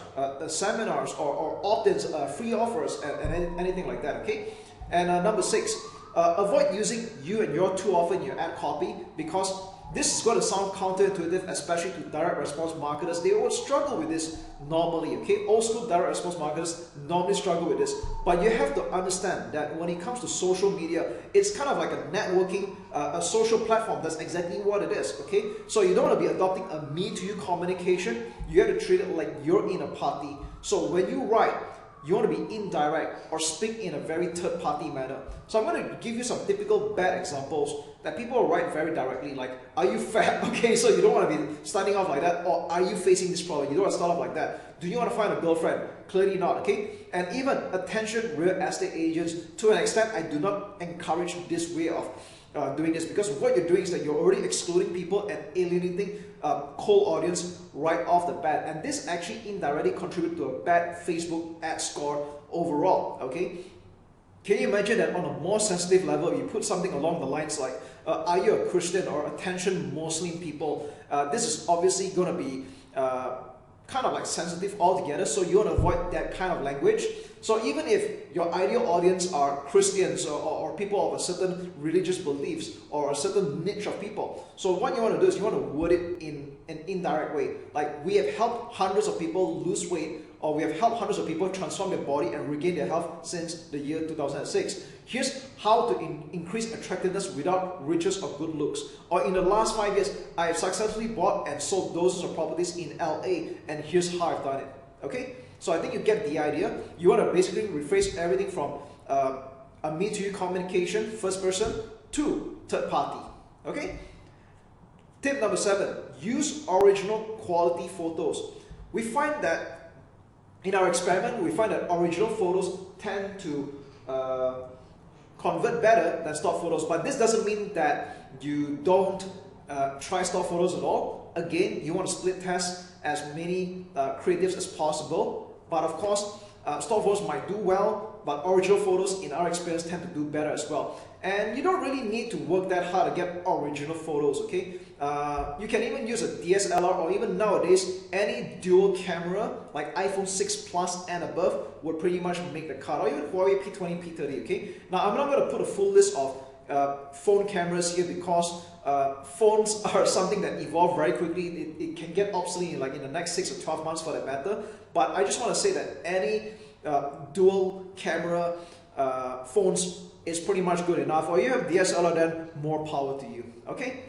seminars, or opt-ins, free offers, and anything like that, okay? And number 6, avoid using you and your too often in your ad copy, because this is going to sound counterintuitive, especially to direct response marketers. They will struggle with this normally, okay? Old school direct response marketers normally struggle with this. But you have to understand that when it comes to social media, it's kind of like a networking, a social platform. That's exactly what it is, okay? So you don't want to be adopting a me-to-you communication. You have to treat it like you're in a party. So when you write, you want to be indirect or speak in a very third-party manner. So I'm going to give you some typical bad examples that people write very directly, like, are you fat? Okay, so you don't want to be starting off like that. Or are you facing this problem? You don't want to start off like that. Do you want to find a girlfriend? Clearly not, okay? And even attention real estate agents, to an extent, I do not encourage this way of doing this, because what you're doing is that you're already excluding people and alienating cold audience right off the bat, and this actually indirectly contributes to a bad Facebook ad score overall, okay? Can you imagine that on a more sensitive level, you put something along the lines like, are you a Christian, or attention Muslim people? This is obviously going to be kind of like sensitive altogether, so you want to avoid that kind of language. So even if your ideal audience are Christians or people of a certain religious beliefs or a certain niche of people, so what you want to do is you want to word it in an indirect way. Like, we have helped hundreds of people lose weight, or we have helped hundreds of people transform their body and regain their health since the year 2006. Here's how to increase attractiveness without riches or good looks. Or in the last 5 years, I have successfully bought and sold dozens of properties in LA, and here's how I've done it. Okay? So I think you get the idea. You want to basically rephrase everything from a me-to-you communication, first person, to third party. Okay? Tip number 7, use original quality photos. We find that in our experiment, we find that original photos tend to convert better than stock photos, but this doesn't mean that you don't try stock photos at all. Again, you want to split test as many creatives as possible, but of course, stock photos might do well, but original photos in our experience tend to do better as well. And you don't really need to work that hard to get original photos, okay? You can even use a DSLR, or even nowadays, any dual camera like iPhone 6 Plus and above would pretty much make the cut, or even Huawei P20, P30, okay? Now, I'm not going to put a full list of phone cameras here because phones are something that evolve very quickly. It can get obsolete in the next 6 or 12 months for that matter. But I just want to say that any dual camera phones is pretty much good enough. Or you have DSLR, then more power to you. Okay.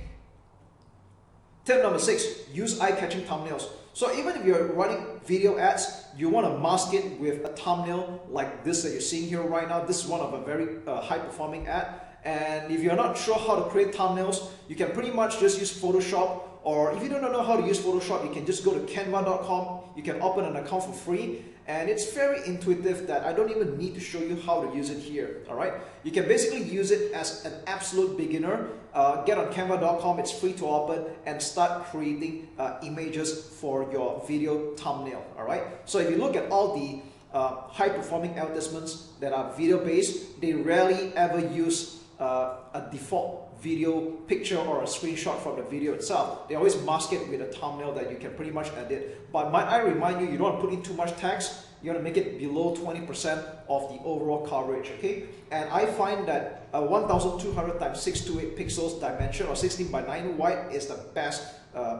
Tip number 6: use eye-catching thumbnails. So even if you're running video ads, you want to mask it with a thumbnail like this that you're seeing here right now. This is one of a very high-performing ad. And if you're not sure how to create thumbnails, you can pretty much just use Photoshop. Or if you don't know how to use Photoshop, you can just go to canva.com. You can open an account for free, and it's very intuitive that I don't even need to show you how to use it here. All right, you can basically use it as an absolute beginner. Get on canva.com, it's free to open, and start creating images for your video thumbnail. All right, so if you look at all the high-performing advertisements that are video-based, they rarely ever use a default video picture or a screenshot from the video itself. They always mask it with a thumbnail that you can pretty much edit. But might I remind you, you don't want to put in too much text. You want to make it below 20% of the overall coverage, okay? And I find that a 1200 x 628 pixels dimension, or 16 by 9 wide, is the best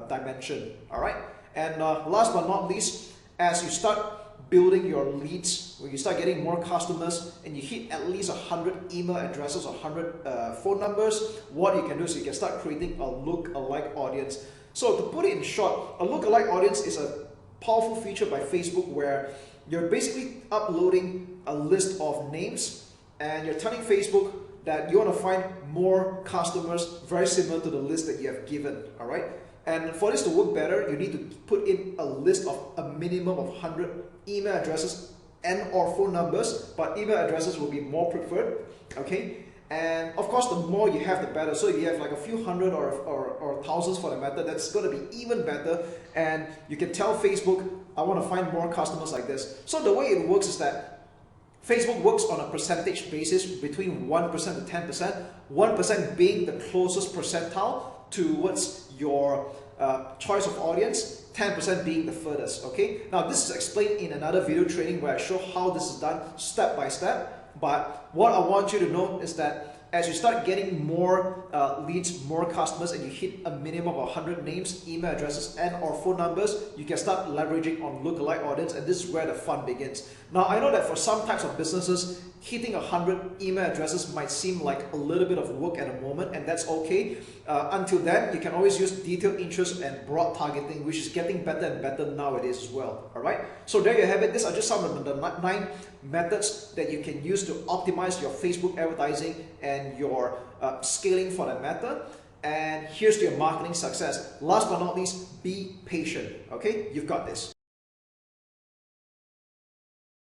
dimension, all right? And last but not least, as you start building your leads, when you start getting more customers and you hit at least 100 email addresses or 100 phone numbers, what you can do is you can start creating a look-alike audience. So to put it in short, a look-alike audience is a powerful feature by Facebook where you're basically uploading a list of names and you're telling Facebook that you want to find more customers very similar to the list that you have given, all right? And for this to work better, you need to put in a list of a minimum of 100 email addresses and or phone numbers, but email addresses will be more preferred, okay? And of course, the more you have, the better. So if you have like a few hundred or thousands for the matter, that's going to be even better. And you can tell Facebook, I want to find more customers like this. So the way it works is that Facebook works on a percentage basis between 1% to 10%, 1% being the closest percentile towards your choice of audience, 10% being the furthest, okay? Now this is explained in another video training where I show how this is done step by step, but what I want you to know is that as you start getting more leads, more customers, and you hit a minimum of 100 names, email addresses, and or phone numbers, you can start leveraging on lookalike audience, and this is where the fun begins. Now, I know that for some types of businesses, hitting 100 email addresses might seem like a little bit of work at the moment, and that's okay. Until then, you can always use detailed interest and broad targeting, which is getting better and better nowadays as well. All right. So there you have it. These are just some of the 9 methods that you can use to optimize your Facebook advertising and your scaling for that matter. And here's to your marketing success. Last but not least, be patient. Okay, you've got this.